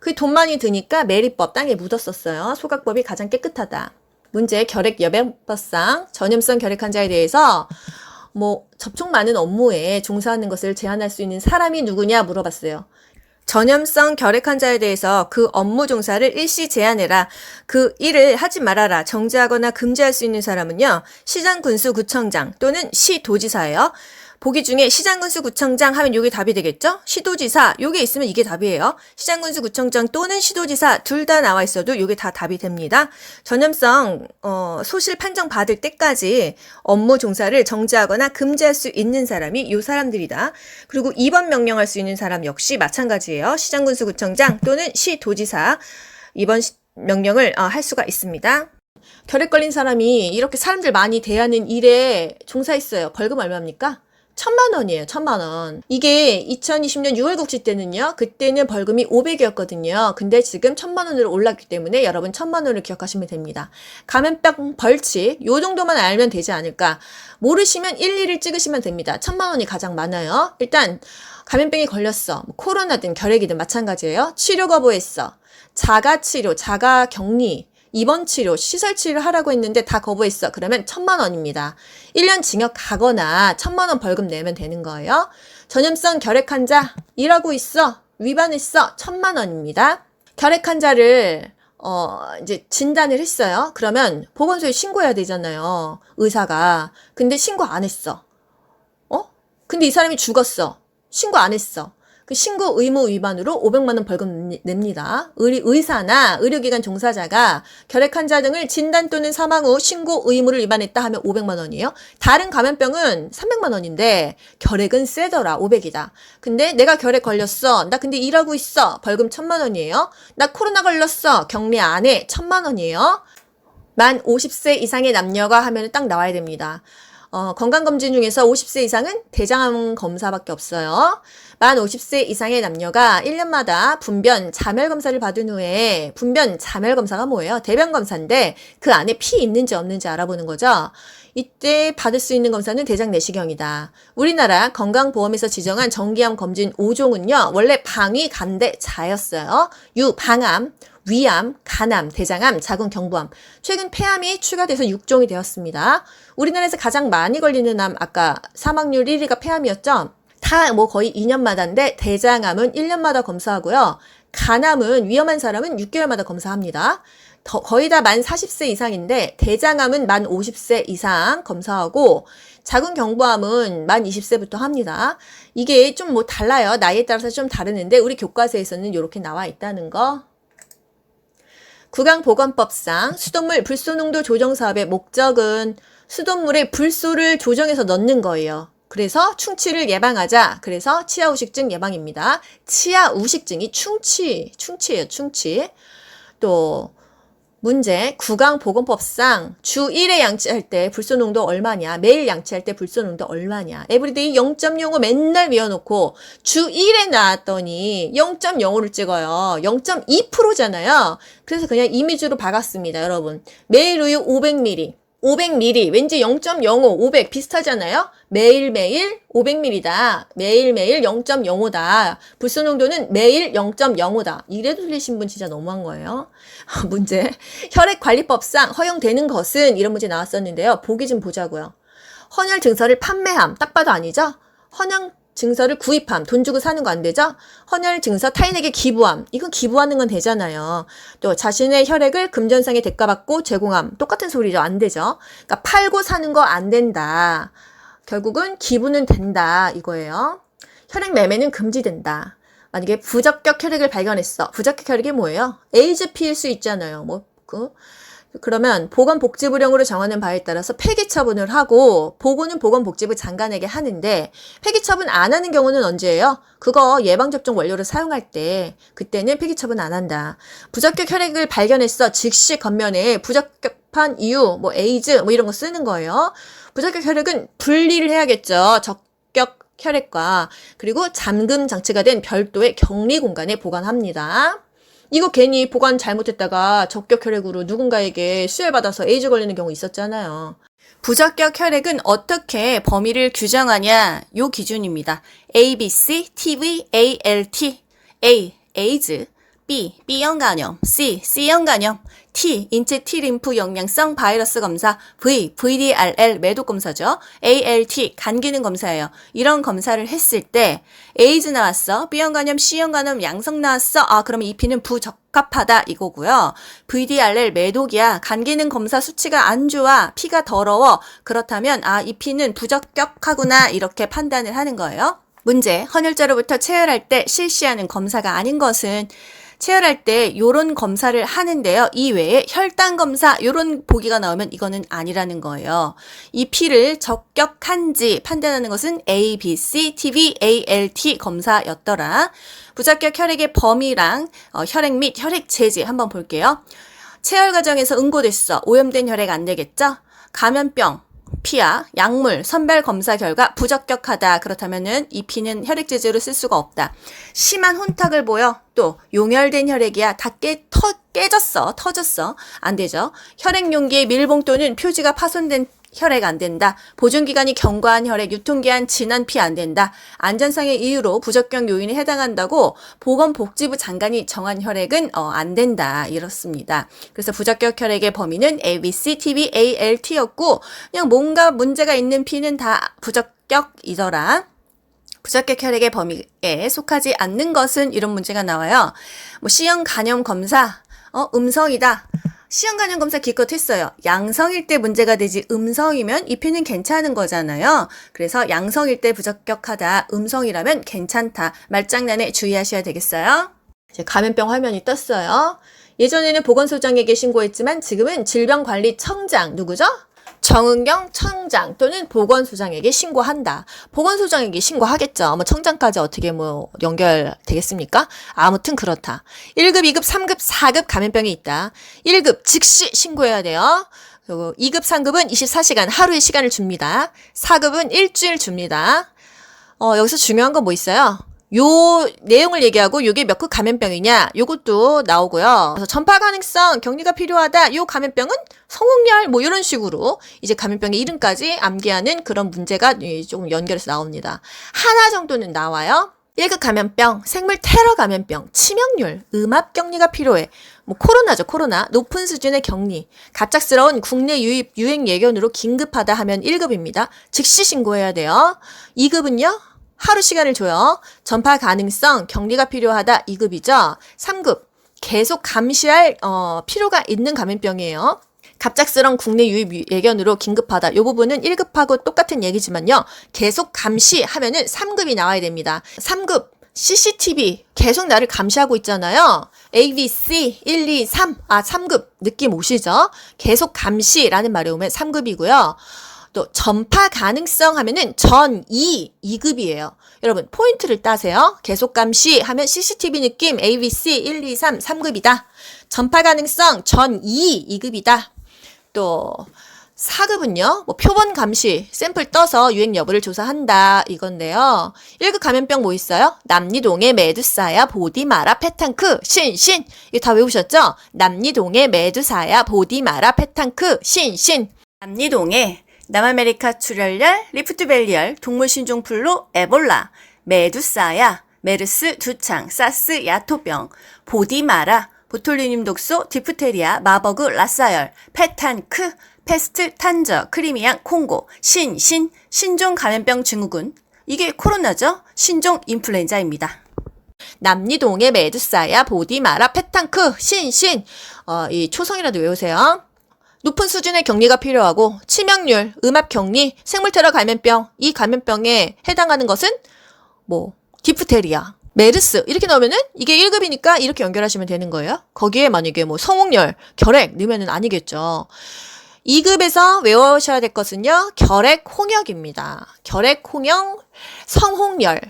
그 돈 많이 드니까 매립법 땅에 묻었었어요. 소각법이 가장 깨끗하다. 문제 결핵 예방법상 전염성 결핵 환자에 대해서 접촉 많은 업무에 종사하는 것을 제한할 수 있는 사람이 누구냐 물어봤어요. 전염성 결핵 환자에 대해서 그 업무 종사를 일시 제한해라. 그 일을 하지 말아라. 정지하거나 금지할 수 있는 사람은요. 시장군수구청장 또는 시도지사예요. 보기 중에 시장군수구청장 하면 요게 답이 되겠죠? 시도지사 요게 있으면 이게 답이에요. 시장군수구청장 또는 시도지사 둘 다 나와 있어도 요게 다 답이 됩니다. 전염성 소실 판정 받을 때까지 업무 종사를 정지하거나 금지할 수 있는 사람이 요 사람들이다. 그리고 2번 명령할 수 있는 사람 역시 마찬가지예요. 시장군수구청장 또는 시도지사 2번 명령을 할 수가 있습니다. 결핵 걸린 사람이 이렇게 사람들 많이 대하는 일에 종사했어요. 벌금 얼마입니까? 1,000,000원이에요. 1,000,000원. 이게 2020년 6월 국시 때는요. 그때는 벌금이 500이었거든요. 근데 지금 1,000,000원으로 올랐기 때문에 여러분 1,000,000원을 기억하시면 됩니다. 감염병 벌칙 요 정도만 알면 되지 않을까. 모르시면 112를 찍으시면 됩니다. 1,000,000원이 가장 많아요. 일단 감염병이 걸렸어. 코로나든 결핵이든 마찬가지예요. 치료 거부했어. 자가치료, 자가격리. 입원 치료, 시설 치료를 하라고 했는데 다 거부했어. 그러면 1,000,000원입니다. 1년 징역 가거나 1,000,000원 벌금 내면 되는 거예요. 전염성 결핵 환자 일하고 있어. 위반했어. 1,000,000원입니다. 결핵 환자를 이제 진단을 했어요. 그러면 보건소에 신고해야 되잖아요. 의사가. 근데 신고 안 했어. 근데 이 사람이 죽었어. 신고 안 했어. 그 신고 의무 위반으로 500만 원 벌금 냅니다. 의사나 의료기관 종사자가 결핵 환자 등을 진단 또는 사망 후 신고 의무를 위반했다 하면 500만 원이에요. 다른 감염병은 300만 원인데 결핵은 세더라. 500이다. 근데 내가 결핵 걸렸어. 나 근데 일하고 있어. 벌금 1,000만 원이에요. 나 코로나 걸렸어. 격리 안 해. 1,000만 원이에요. 만 50세 이상의 남녀가 하면 딱 나와야 됩니다. 건강검진 중에서 50세 이상은 대장암 검사밖에 없어요. 만 50세 이상의 남녀가 1년마다 분변 자멸 검사를 받은 후에 분변 자멸 검사가 뭐예요? 대변 검사인데 그 안에 피 있는지 없는지 알아보는 거죠. 이때 받을 수 있는 검사는 대장 내시경이다. 우리나라 건강보험에서 지정한 정기암 검진 5종은요. 원래 방위, 간대, 자였어요. 방암, 위암, 간암, 대장암, 자궁 경부암. 최근 폐암이 추가돼서 6종이 되었습니다. 우리나라에서 가장 많이 걸리는 암 아까 사망률 1위가 폐암이었죠. 다 거의 2년마다인데 대장암은 1년마다 검사하고요. 간암은 위험한 사람은 6개월마다 검사합니다. 거의 다 만 40세 이상인데 대장암은 만 50세 이상 검사하고 자궁 경부암은 만 20세부터 합니다. 이게 좀 달라요. 나이에 따라서 좀 다르는데 우리 교과서에서는 이렇게 나와 있다는 거. 국강보건법상 수돗물 불소농도 조정 사업의 목적은 수돗물에 불소를 조정해서 넣는 거예요. 그래서 충치를 예방하자. 그래서 치아우식증 예방입니다. 치아우식증이 충치예요. 충치. 또 문제 국강보건법상 주 1회 양치할 때 불소농도 얼마냐. 매일 양치할 때 불소농도 얼마냐. 에브리데이 0.05 맨날 외워놓고 주 1회 나왔더니 0.05를 찍어요. 0.2%잖아요. 그래서 그냥 이미지로 박았습니다. 여러분. 매일 우유 500ml. 500ml 왠지 0.05, 500 비슷하잖아요. 매일매일 500ml다. 매일매일 0.05다. 불소농도는 매일 0.05다. 이래도 틀리신 분 진짜 너무한 거예요. 문제. 혈액관리법상 허용되는 것은 이런 문제 나왔었는데요. 보기 좀 보자고요. 헌혈 증서를 판매함. 딱 봐도 아니죠? 헌혈 증서를 구입함. 돈 주고 사는 거 안 되죠? 헌혈 증서 타인에게 기부함. 이건 기부하는 건 되잖아요. 또 자신의 혈액을 금전상의 대가받고 제공함. 똑같은 소리죠. 안 되죠? 그러니까 팔고 사는 거 안 된다. 결국은 기부는 된다. 이거예요. 혈액 매매는 금지된다. 만약에 부적격 혈액을 발견했어. 부적격 혈액이 뭐예요? 에이즈 피일 수 있잖아요. 그러면 보건복지부령으로 정하는 바에 따라서 폐기 처분을 하고 보고는 보건복지부 장관에게 하는데 폐기 처분 안 하는 경우는 언제예요? 그거 예방접종 원료를 사용할 때 그때는 폐기 처분 안 한다. 부적격 혈액을 발견했어. 즉시 겉면에 부적격한 이유 에이즈 이런 거 쓰는 거예요. 부적격 혈액은 분리를 해야겠죠. 적격 혈액과 그리고 잠금 장치가 된 별도의 격리 공간에 보관합니다. 이거 괜히 보관 잘못했다가 적격 혈액으로 누군가에게 수혈받아서 에이즈 걸리는 경우 있었잖아요. 부적격 혈액은 어떻게 범위를 규정하냐? 요 기준입니다. A, B, C, TB, ALT. A, 에이즈. B, B형 간염. C, C형 간염. T, 인체 T림프 영양성 바이러스 검사. V, VDRL 매독 검사죠. ALT, 간 기능 검사예요. 이런 검사를 했을 때 에이즈 나왔어. B형 간염, C형 간염 양성 나왔어. 아, 그러면 이 피는 부적합하다 이거고요. VDRL 매독이야. 간 기능 검사 수치가 안 좋아. 피가 더러워. 그렇다면 아, 이 피는 부적격하구나 이렇게 판단을 하는 거예요. 문제, 헌혈자로부터 체혈할 때 실시하는 검사가 아닌 것은 체혈할 때 요런 검사를 하는데요. 이 외에 혈당 검사 요런 보기가 나오면 이거는 아니라는 거예요. 이 피를 적격한지 판단하는 것은 A, B, C, TB, ALT 검사였더라. 부적격 혈액의 범위랑 혈액 및 혈액 제지 한번 볼게요. 체혈 과정에서 응고됐어. 오염된 혈액 안 되겠죠? 감염병, 피야, 약물, 선별 검사 결과 부적격하다. 그렇다면은 이 피는 혈액 제제로 쓸 수가 없다. 심한 혼탁을 보여. 또 용혈된 혈액이야. 다 깨졌어. 터졌어. 안 되죠. 혈액 용기의 밀봉 또는 표지가 파손된 혈액 안 된다. 보존기간이 경과한 혈액, 유통기한 지난 피 안 된다. 안전상의 이유로 부적격 요인에 해당한다고 보건복지부 장관이 정한 혈액은 안 된다. 이렇습니다. 그래서 부적격 혈액의 범위는 A, B, C, TB, ALT였고 그냥 뭔가 문제가 있는 피는 다 부적격이더라. 부적격 혈액의 범위에 속하지 않는 것은 이런 문제가 나와요. 뭐 C형 간염 검사, 음성이다. C형 간염 검사 기껏 했어요. 양성일 때 문제가 되지 음성이면 이 피는 괜찮은 거잖아요. 그래서 양성일 때 부적격하다. 음성이라면 괜찮다. 말장난에 주의하셔야 되겠어요. 이제 감염병 화면이 떴어요. 예전에는 보건소장에게 신고했지만 지금은 질병관리청장 누구죠? 정은경 청장 또는 보건소장에게 신고한다. 보건소장에게 신고하겠죠. 뭐 청장까지 어떻게 뭐 연결되겠습니까? 아무튼 그렇다. 1급, 2급, 3급, 4급 감염병이 있다. 1급 즉시 신고해야 돼요. 그리고 2급, 3급은 24시간 하루의 시간을 줍니다. 4급은 일주일 줍니다. 여기서 중요한 건 뭐 있어요? 요 내용을 얘기하고 요게 몇 급 감염병이냐 요것도 나오고요. 그래서 전파 가능성 격리가 필요하다. 요 감염병은 성홍열 뭐 이런 식으로 이제 감염병의 이름까지 암기하는 그런 문제가 조금 연결해서 나옵니다. 하나 정도는 나와요. 1급 감염병, 생물 테러 감염병, 치명률, 음압 격리가 필요해. 뭐 코로나죠, 코로나. 높은 수준의 격리. 갑작스러운 국내 유입 유행 예견으로 긴급하다 하면 1급입니다. 즉시 신고해야 돼요. 2급은요? 하루 시간을 줘요. 전파 가능성, 격리가 필요하다 2급이죠. 3급, 계속 감시할 필요가 있는 감염병이에요. 갑작스러운 국내 유입 예견으로 긴급하다. 이 부분은 1급하고 똑같은 얘기지만요. 계속 감시하면은 3급이 나와야 됩니다. 3급, CCTV 계속 나를 감시하고 있잖아요. ABC 1, 2, 3. 3급 느낌 오시죠? 계속 감시라는 말이 오면 3급이고요. 또 전파 가능성 하면은 전 2급이에요. 여러분 포인트를 따세요. 계속 감시 하면 CCTV 느낌 ABC 1, 2, 3, 3급이다. 전파 가능성 전 2급이다. 또 4급은요. 뭐 표본 감시 샘플 떠서 유행 여부를 조사한다 이건데요. 1급 감염병 뭐 있어요? 남리동의 메두사야 보디마라 페탄크 신신. 이거 다 외우셨죠? 남리동의 메두사야 보디마라 페탄크 신신. 남리동의 남아메리카 출혈열, 리프트밸리열, 동물신종플루, 에볼라, 메두사야, 메르스, 두창, 사스, 야토병, 보디마라, 보톨리늄 독소, 디프테리아, 마버그, 라사열, 페탄크, 패스트, 탄저, 크리미앙, 콩고, 신종 감염병 증후군. 이게 코로나죠? 신종 인플루엔자입니다. 남리동의 메두사야, 보디마라, 페탄크, 이 초성이라도 외우세요. 높은 수준의 격리가 필요하고 치명률, 음압 격리, 생물테러 감염병, 이 감염병에 해당하는 것은 뭐 디프테리아, 메르스 이렇게 넣으면은 이게 1급이니까 이렇게 연결하시면 되는 거예요. 거기에 만약에 뭐 성홍열, 결핵 넣으면은 아니겠죠. 2급에서 외우셔야 될 것은요. 결핵 홍역입니다. 결핵 홍역, 성홍열.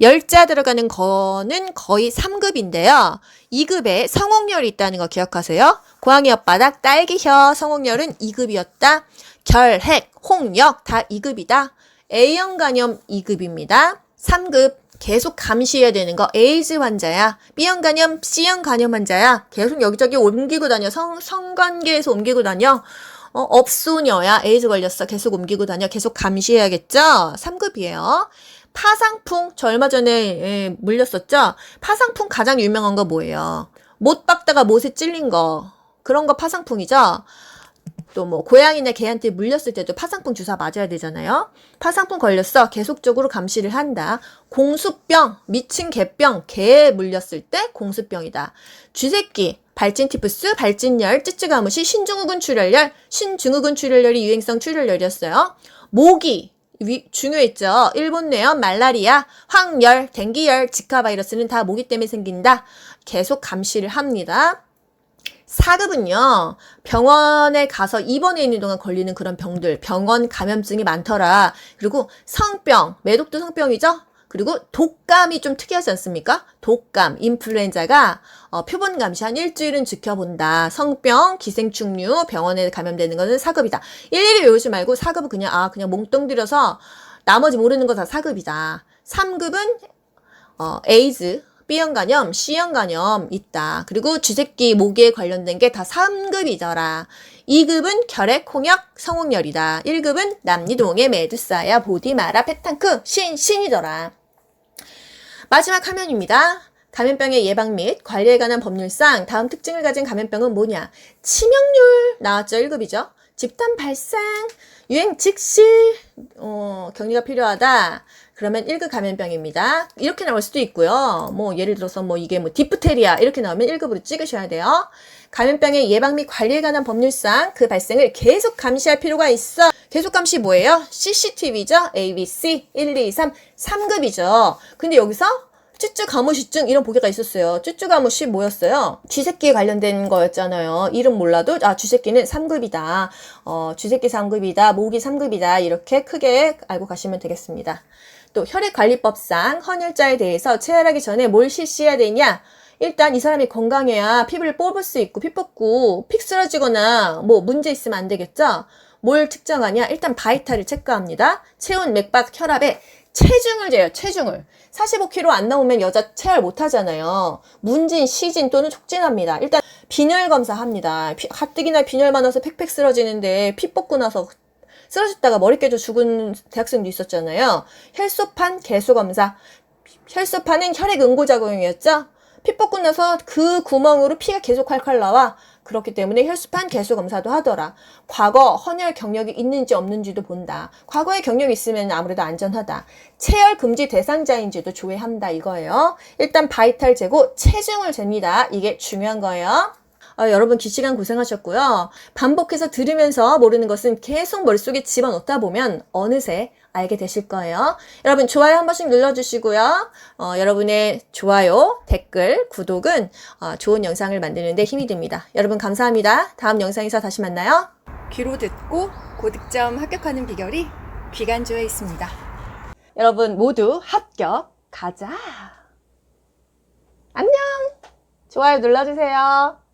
열자 들어가는 거는 거의 3급인데요. 2급에 성홍열이 있다는 거 기억하세요. 고양이 혓바닥, 딸기혀, 성홍열은 2급이었다. 결핵, 홍역 다 2급이다. A형 간염 2급입니다. 3급 계속 감시해야 되는 거 에이즈 환자야. B형 간염, C형 간염 환자야. 계속 여기저기 옮기고 다녀. 성관계에서 옮기고 다녀. 업소녀야. 에이즈 걸렸어. 계속 옮기고 다녀. 계속 감시해야겠죠? 3급이에요. 파상풍. 저 얼마 전에 물렸었죠? 파상풍 가장 유명한 거 뭐예요? 못 박다가 못에 찔린 거. 그런 거 파상풍이죠? 또 뭐 고양이나 개한테 물렸을 때도 파상풍 주사 맞아야 되잖아요. 파상풍 걸렸어. 계속적으로 감시를 한다. 공수병, 미친 개병, 개에 물렸을 때 공수병이다. 쥐새끼, 발진티푸스, 발진열, 찌찌가무시, 신증후군 출혈열, 신증후군 출혈열이 유행성 출혈열이었어요. 모기, 중요했죠. 일본뇌염, 말라리아, 황열, 댕기열, 지카 바이러스는 다 모기 때문에 생긴다. 계속 감시를 합니다. 4급은요, 병원에 가서 입원해 있는 동안 걸리는 그런 병들, 병원 감염증이 많더라. 그리고 성병, 매독도 성병이죠? 그리고 독감이 좀 특이하지 않습니까? 독감, 인플루엔자가 표본 감시 한 일주일은 지켜본다. 성병, 기생충류, 병원에 감염되는 거는 4급이다. 일일이 외우지 말고 4급은 그냥 몽땅 들여서 나머지 모르는 거 다 4급이다. 3급은 에이즈, B형 간염, C형 간염 있다. 그리고 쥐새끼, 모기에 관련된 게 다 3급이더라. 2급은 결핵, 홍역, 성홍열이다. 1급은 남니동의 메두사야, 보디마라, 페탄크, 신이더라. 마지막 화면입니다. 감염병의 예방 및 관리에 관한 법률상 다음 특징을 가진 감염병은 뭐냐? 치명률 나왔죠. 1급이죠. 집단 발생, 유행 즉시, 격리가 필요하다. 그러면 1급 감염병입니다. 이렇게 나올 수도 있고요. 뭐 예를 들어서 이게 디프테리아 이렇게 나오면 1급으로 찍으셔야 돼요. 감염병의 예방 및 관리에 관한 법률상 그 발생을 계속 감시할 필요가 있어. 계속 감시 뭐예요? CCTV죠. ABC 1, 2, 3, 3급이죠. 근데 여기서 쭈쭈가무시증 이런 보기가 있었어요. 쭈쭈가무시 뭐였어요? 쥐새끼에 관련된 거였잖아요. 이름 몰라도 쥐새끼는 3급이다. 쥐새끼 3급이다. 모기 3급이다. 이렇게 크게 알고 가시면 되겠습니다. 또 혈액관리법상 헌혈자에 대해서 체열하기 전에 뭘 실시해야 되냐? 일단 이 사람이 건강해야 피부를 뽑을 수 있고 피 뽑고 픽 쓰러지거나 문제 있으면 안 되겠죠? 뭘 측정하냐? 일단 바이탈을 체크합니다. 체온, 맥박, 혈압에 체중을 재요. 체중을. 45kg 안 나오면 여자 체열 못 하잖아요. 문진, 시진 또는 촉진합니다. 일단 빈혈 검사합니다. 가뜩이나 빈혈 많아서 팩팩 쓰러지는데 피 뽑고 나서 쓰러졌다가 머리 깨져 죽은 대학생도 있었잖아요. 혈소판 개수 검사. 혈소판은 혈액 응고작용이었죠. 피 뽑고 나서 그 구멍으로 피가 계속 칼칼 나와. 그렇기 때문에 혈소판 개수 검사도 하더라. 과거 헌혈 경력이 있는지 없는지도 본다. 과거에 경력이 있으면 아무래도 안전하다. 체열 금지 대상자인지도 조회한다 이거예요. 일단 바이탈 재고 체중을 잽니다. 이게 중요한 거예요. 여러분 긴 시간 고생하셨고요. 반복해서 들으면서 모르는 것은 계속 머릿속에 집어넣다 보면 어느새 알게 되실 거예요. 여러분 좋아요 한 번씩 눌러주시고요. 여러분의 좋아요, 댓글, 구독은 좋은 영상을 만드는 데 힘이 됩니다. 여러분 감사합니다. 다음 영상에서 다시 만나요. 귀로 듣고 고득점 합격하는 비결이 귀간주에 있습니다. 여러분 모두 합격 가자. 안녕. 좋아요 눌러주세요.